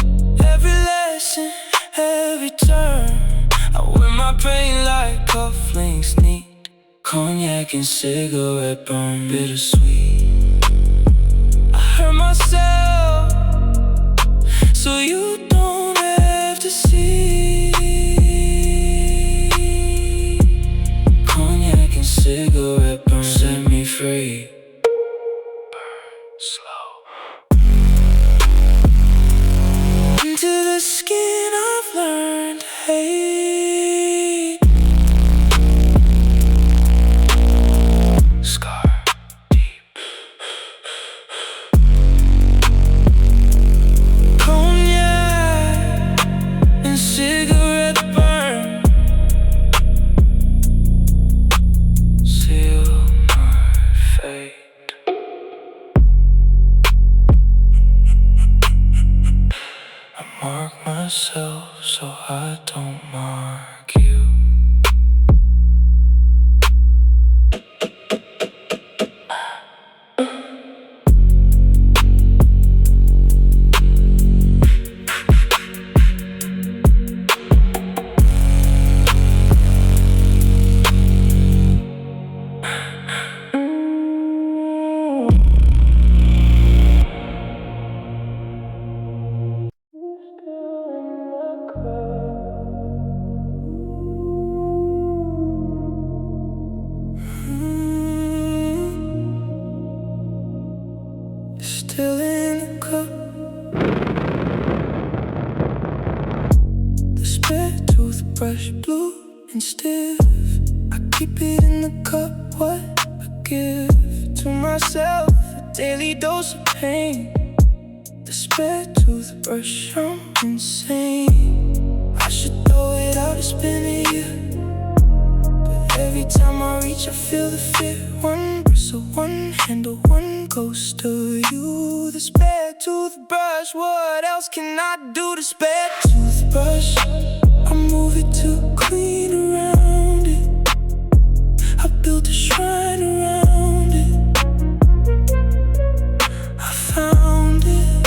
[SPEAKER 1] Every lesson, every turn. I wear my pain like cufflinks neat. Cognac and cigarette burn, bittersweet. I hurt myself, so you don't have to see. Cognac and cigarette burn, set me free. Burn slow.
[SPEAKER 2] myself so I don't mark you.
[SPEAKER 1] Still in the cup, the spare toothbrush blue and stiff. I keep it in the cup, what I give to myself, a daily dose of pain. The spare toothbrush, I'm insane. I should throw it out, it's been a year, but every time I reach I feel the fear. One bristle, one handle, one ghost of you. The spare toothbrush, what else can I do? The spare toothbrush, I move it to clean around it. I built a shrine around it. I found it.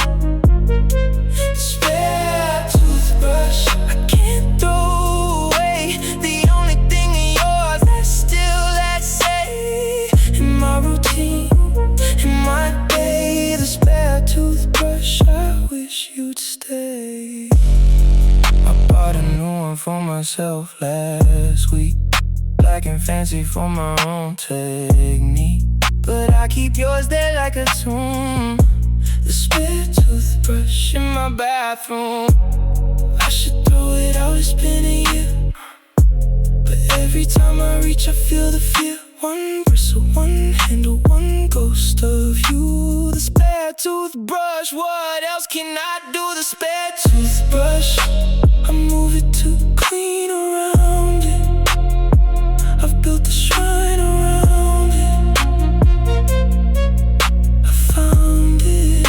[SPEAKER 1] The spare toothbrush, I can't throw away. The only thing of yours that's still, let's say, in my routine, in my day. The spare toothbrush, I wish you'd stay. I bought a new one for myself last week, black and fancy for my own technique, but I keep yours there like a tomb. The spare toothbrush in my bathroom, I should throw it out, it's been a year, but every time I reach I feel the fear. One bristle, one handle, one ghost of you. The spare toothbrush, what else can I do? The spare toothbrush, I move it to clean around it. I've built a shrine around it. I found it.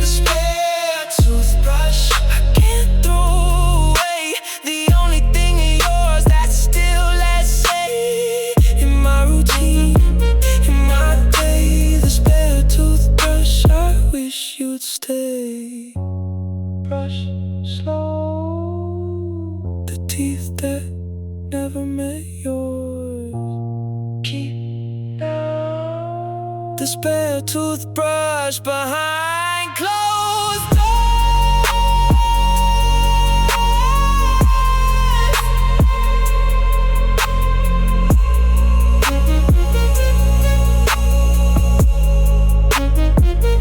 [SPEAKER 1] The spare toothbrush, I can't throw away. The only thing of yours that's still, let's say, in my routine, in my day. The spare toothbrush, I wish you'd stay. Brush slow, the teeth that never met yours. Keep down the spare toothbrush behind closed doors.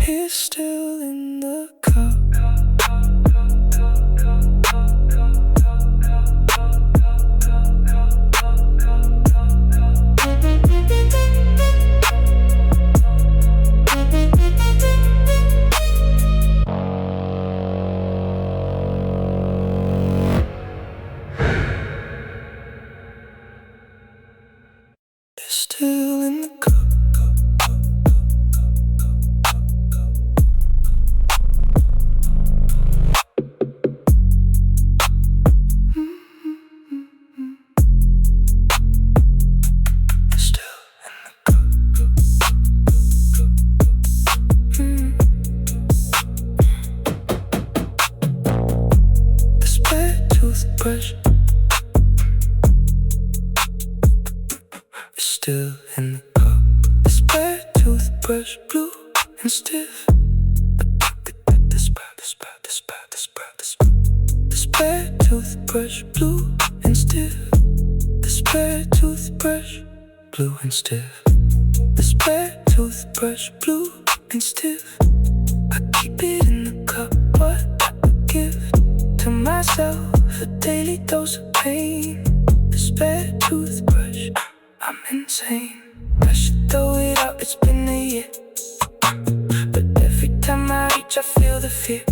[SPEAKER 1] It's still in the cup. It's still in the cup. It's still in the cup. The spare toothbrush is still in the cup. The spare toothbrush, blue and stiff. The spare toothbrush, blue and stiff. The spare toothbrush, blue and stiff. The spare toothbrush, blue and stiff. I keep it in the cup, what I give to myself, a daily dose of pain. The spare toothbrush, I'm insane. I should throw it out, it's been a year, but every time I reach I feel the fear.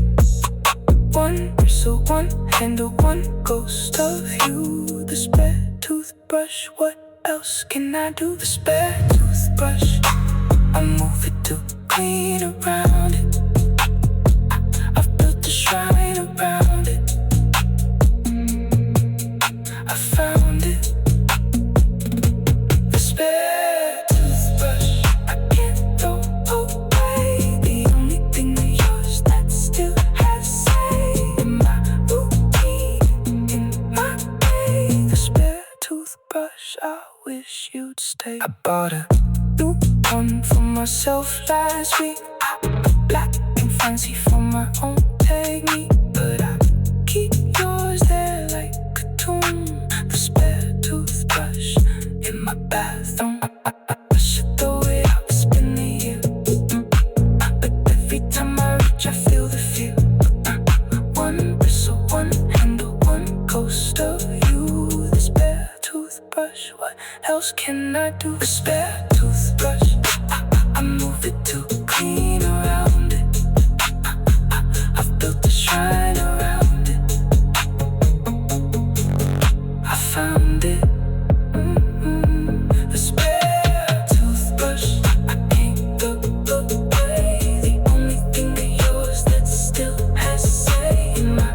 [SPEAKER 1] One bristle, one handle, one ghost of you. The spare toothbrush, what else can I do? The spare toothbrush, I move it to clean around it. I've built a shrine around myself last week. Black and fancy for my own technique, but I keep yours there like a tomb. The spare toothbrush in my bathroom. I should throw it out, spin the year. But every time I reach, I feel the fear. One bristle, one handle, one ghost of you. The spare toothbrush, what else can I do? The spare toothbrush, I move it to clean around it. I've built a shrine around it. I found it. The spare toothbrush, I can't look away. The only thing of yours that still has a say in my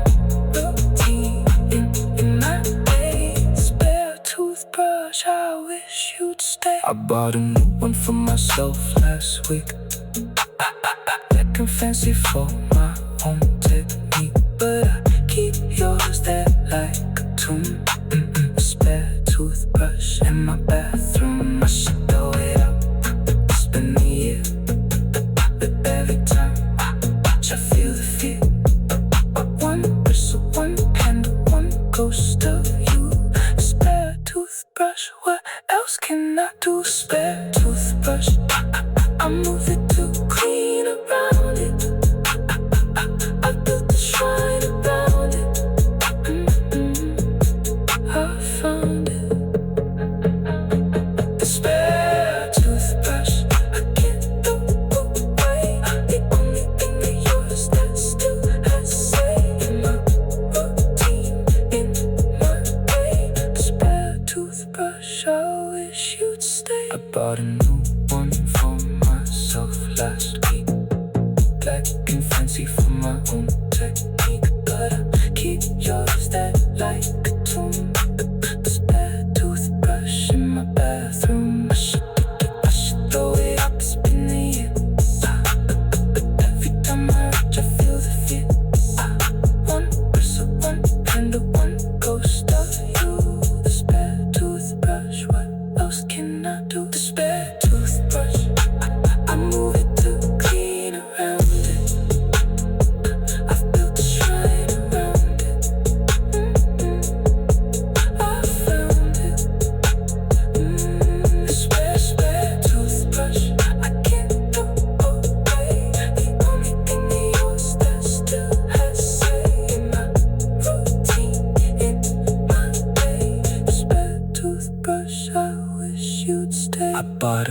[SPEAKER 1] routine, in my day. Spare toothbrush, I wish you'd stay. I bought a new one for myself last week. Black and fancy for my own technique, but I keep yours there like a tomb. A spare toothbrush in my bathroom. I should throw it out, spend the year. But every time I watch, I feel the fear. One bristle, one handle, one ghost of you. Spare toothbrush, what else can I do? Spare toothbrush, I move it to clean around it. I built a shrine around it. I found it. The spare toothbrush, I can't look away. The only thing of yours that still has a say in my routine, in my day. The spare toothbrush, I wish you'd stay. I bought a new one for myself last week. Black and fancy for my own technique, but I keep yours there like a tomb. The spare toothbrush in my bathroom. I should throw it out, spin the year. But every time I reach, I feel the fear. One bristle, one handle, one ghost of you. The spare toothbrush, what else can I do? The spare toothbrush, I move it to clean around it. I've built a shrine around it. I found it. The spare toothbrush, I can't look away. The only thing of yours that still has a say in my routine, in my day. The spare toothbrush, I wish you'd stay. I bought a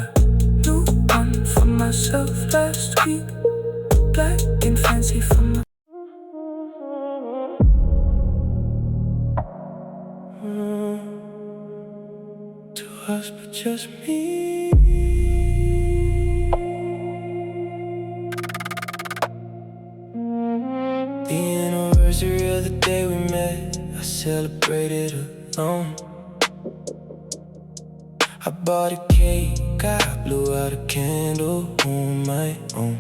[SPEAKER 1] new one for myself last week. Black and fancy for my to us, but just me. The anniversary of the day we met, I celebrated alone. I bought a cake, I blew out a candle on my own.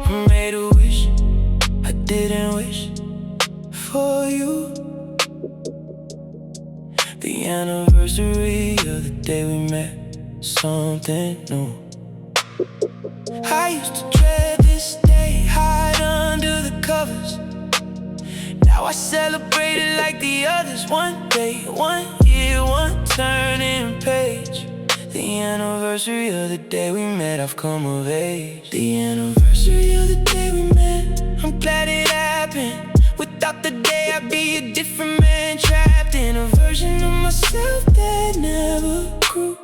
[SPEAKER 1] I made a wish, I didn't wish for you. The anniversary of the day we met, something new. I used to dread this day, hide under the covers. Now I celebrate it like the others. One day, 1 year, one turning page. The anniversary of the day we met, I've come of age. The anniversary of the day we met, I'm glad it happened. Without the day I'd be a different man, trapped in a version of myself that never grew.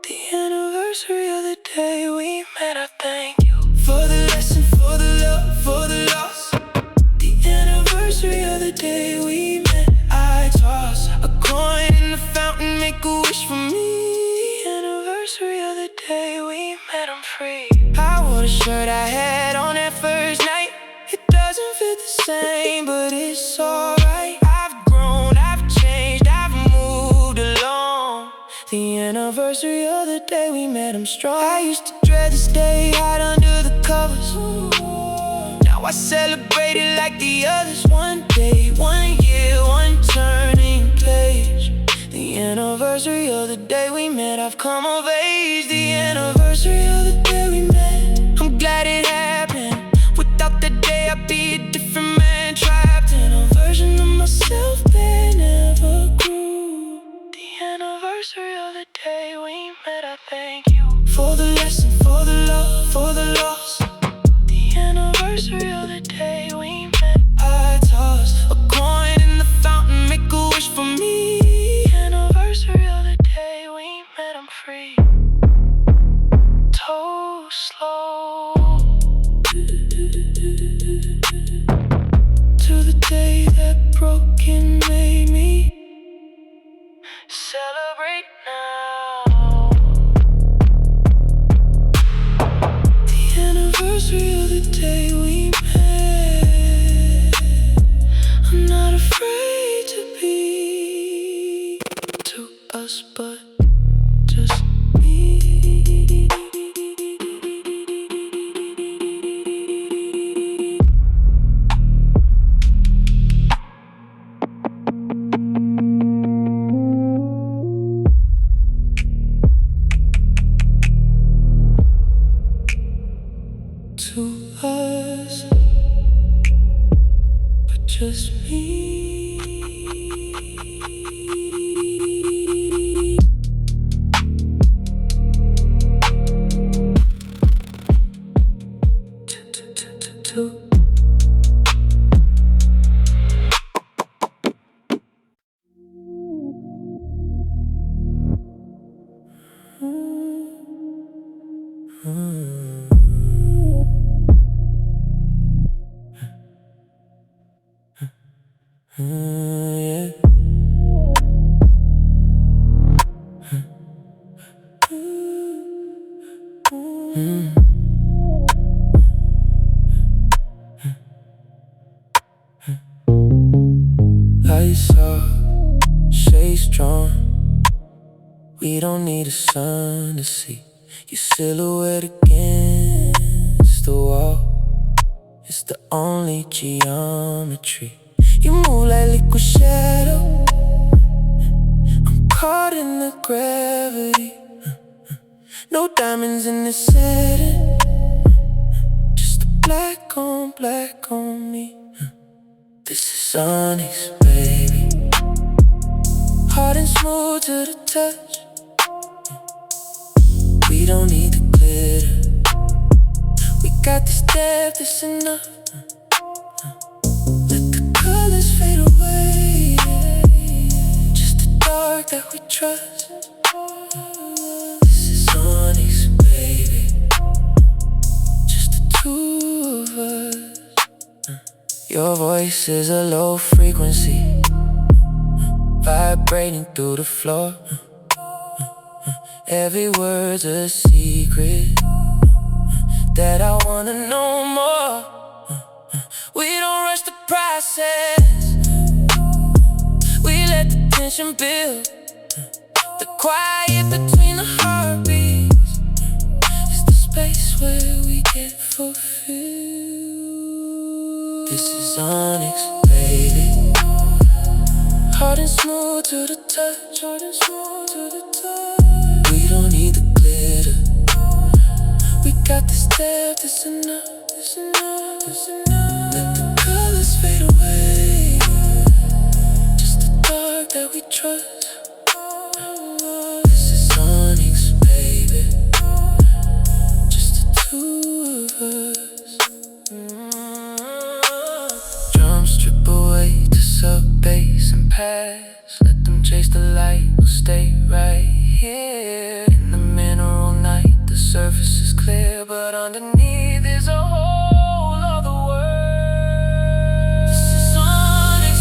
[SPEAKER 1] The anniversary of the day we met, I thank you for the lesson, for the love, for the loss. The anniversary of the day we met, I toss a coin in the fountain, make a wish for me. The anniversary of the day we met, I'm free. I wore the shirt I had on that first night. It doesn't fit the same, but it's alright. I've grown, I've changed, I've moved along. The anniversary of the day we met, I'm strong. I used to dread this day, hide under the covers. Now I celebrate it like the others. One day, 1 year, one turning page. The The anniversary of the day we met, I've come of age. The anniversary of the day we met, I'm glad it happened. Without that day I'd be a different man, trapped in a version of myself that never grew. The anniversary of the day we met, I thank you for the lesson, for the love, for the loss. The anniversary of the day we met, I toss a coin in the fountain, make a wish for me. The anniversary of the day we met, I'm free. Toe slow to the day that broke and made me. Celebrate now. The anniversary of the day we met, I'm not afraid to be to us, but just me. To us, but just me. To yeah. Lights off, shades drawn. We don't need a sun to see your silhouette against the wall. It's the only geometry. You move like liquid shadow, I'm caught in the gravity. No diamonds in the setting, just the black on me. This is onyx, baby, hard and smooth to the touch. We don't need the glitter, we got this depth, it's enough. Let the colors fade away, just the dark that we trust. This is onyx, baby, just the two of us. Your voice is a low frequency, vibrating through the floor. Every word's a secret that I wanna know more. We don't rush the process, we let the tension build. The quiet between the heartbeats is the space where we get fulfilled. This is onyx, baby, hard and smooth to the touch, hard and smooth to the touch. We don't need the glitter, we got this depth, it's enough, it's enough, it's enough. Let the colors fade away, just the dark that we trust. This is onyx, baby, just the two of us. Drums strip away to sub bass and pass. Let them chase the light, we'll stay right here. In the mineral night, the surface is clear, but underneath is a whole other world. This is onyx,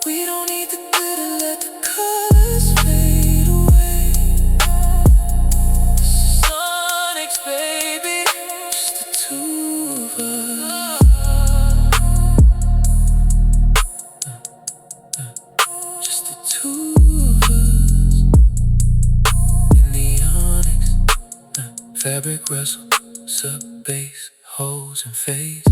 [SPEAKER 1] we don't need the glitter, let the colors fade away. This is onyx, baby, just the two of us. Just the two of us in the onyx. Fabric rustle, sub bass, holes and fades.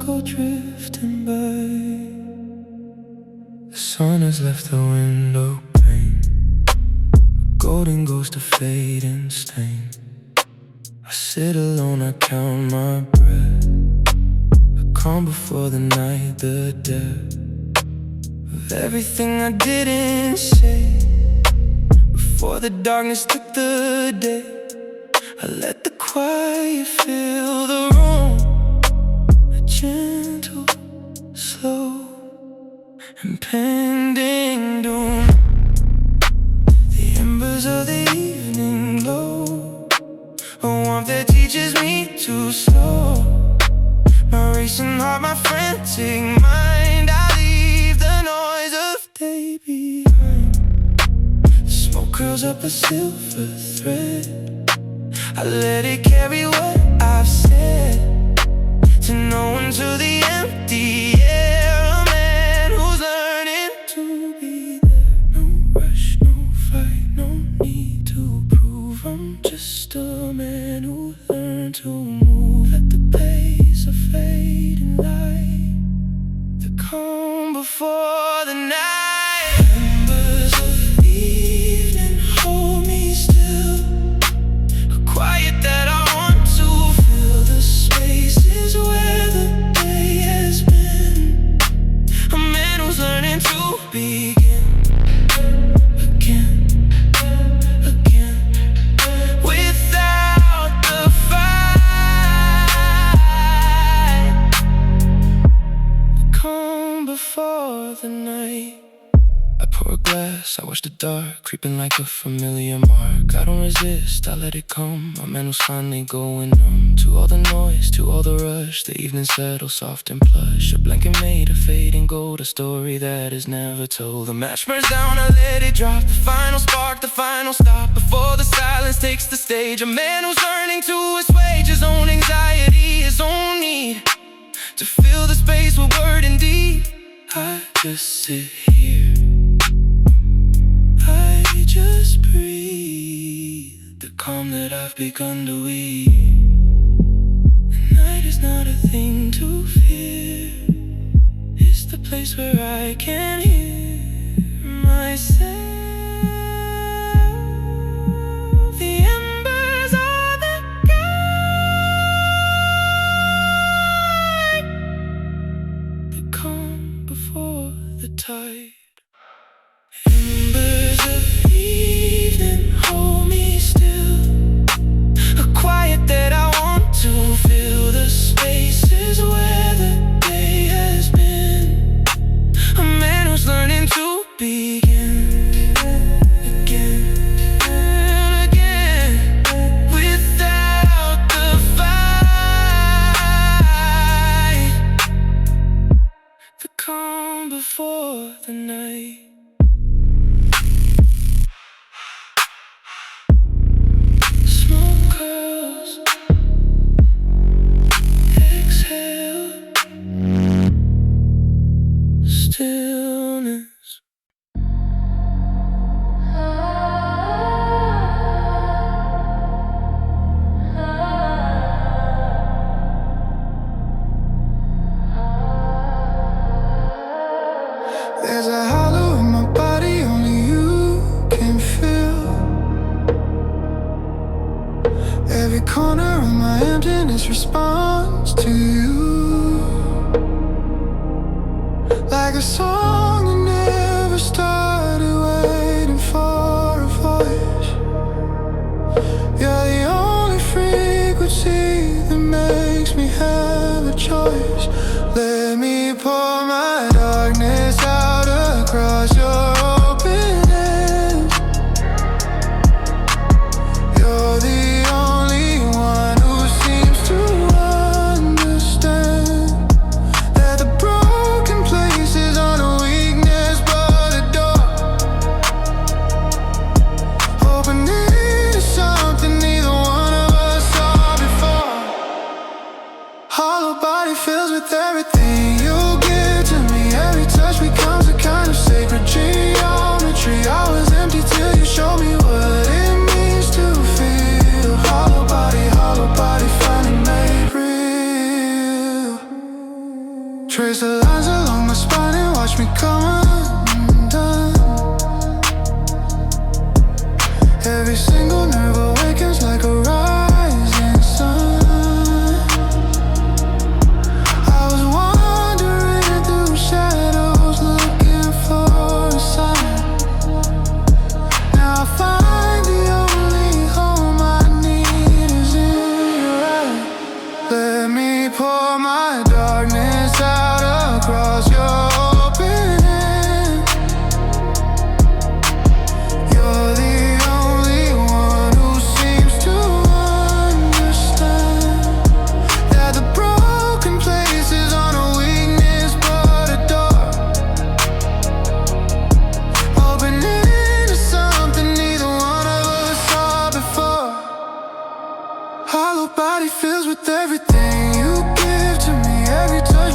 [SPEAKER 1] go drifting by. The sun has left the window pane, a golden ghost of fade and stain. I sit alone, I count my breath, I calm before the night, the depth of everything I didn't say. Before the darkness took the day, I let the quiet fill the room, a gentle, slow, impending doom. The embers of the evening glow, a warmth that teaches me to slow my racing heart, my frantic mind. I leave the noise of day behind. The smoke curls up a silver thread, I let it carry what I've said, to no one, to the empty air. A man who's learning to be there. No rush, no fight, no need to prove. I'm just a man who learned to move at the pace of fading light, the calm before the night. Embers of evening hold me still, quiet that I want to fill the spaces where the day has been. A man who's learning to begin again, again, without the fight. The calm before the night. I pour a glass, I watch the dark creeping like a familiar mark. I don't resist, I let it come. My man was finally going numb to all the noise, to all the rush. The evening settles soft and plush, a blanket made of fading gold, a story that is never told. The match burns down, I let it drop, the final spark, the final stop, before the silence takes the stage. A man who's learning to assuage his own anxiety, his own need to fill the space with word and deed. I just sit here, I just breathe, the calm that I've begun to weave. The night is not a thing to fear, it's the place where I can hear myself. The embers are the guide, the calm before the tide. Embers of evening hold me still, a quiet that I want to fill the spaces where the day has been. A man who's learning to begin again and again, without the fight. The calm before the night. Smoke curls, exhale, stillness.
[SPEAKER 2] There's a hollow in my body only you can feel. Every corner of my emptiness responds to you, like a song that never started, waiting for a voice. You're the only frequency that makes me have a choice. Let me pour my darkness out across your open edge. You're the only one who seems to understand that the broken places aren't a weakness but a door. Trace the lines along my spine and watch me come undone. Every single nerve awakens like a rising sun. I was wandering through shadows looking for a sign. Now I find the only home I need is in your eyes. Let me pour my darkness out across your open hand. You're the only one who seems to understand that the broken places aren't a weakness but a door, opening to something neither one of us saw before. Hollow body fills with everything you give to me. Every touch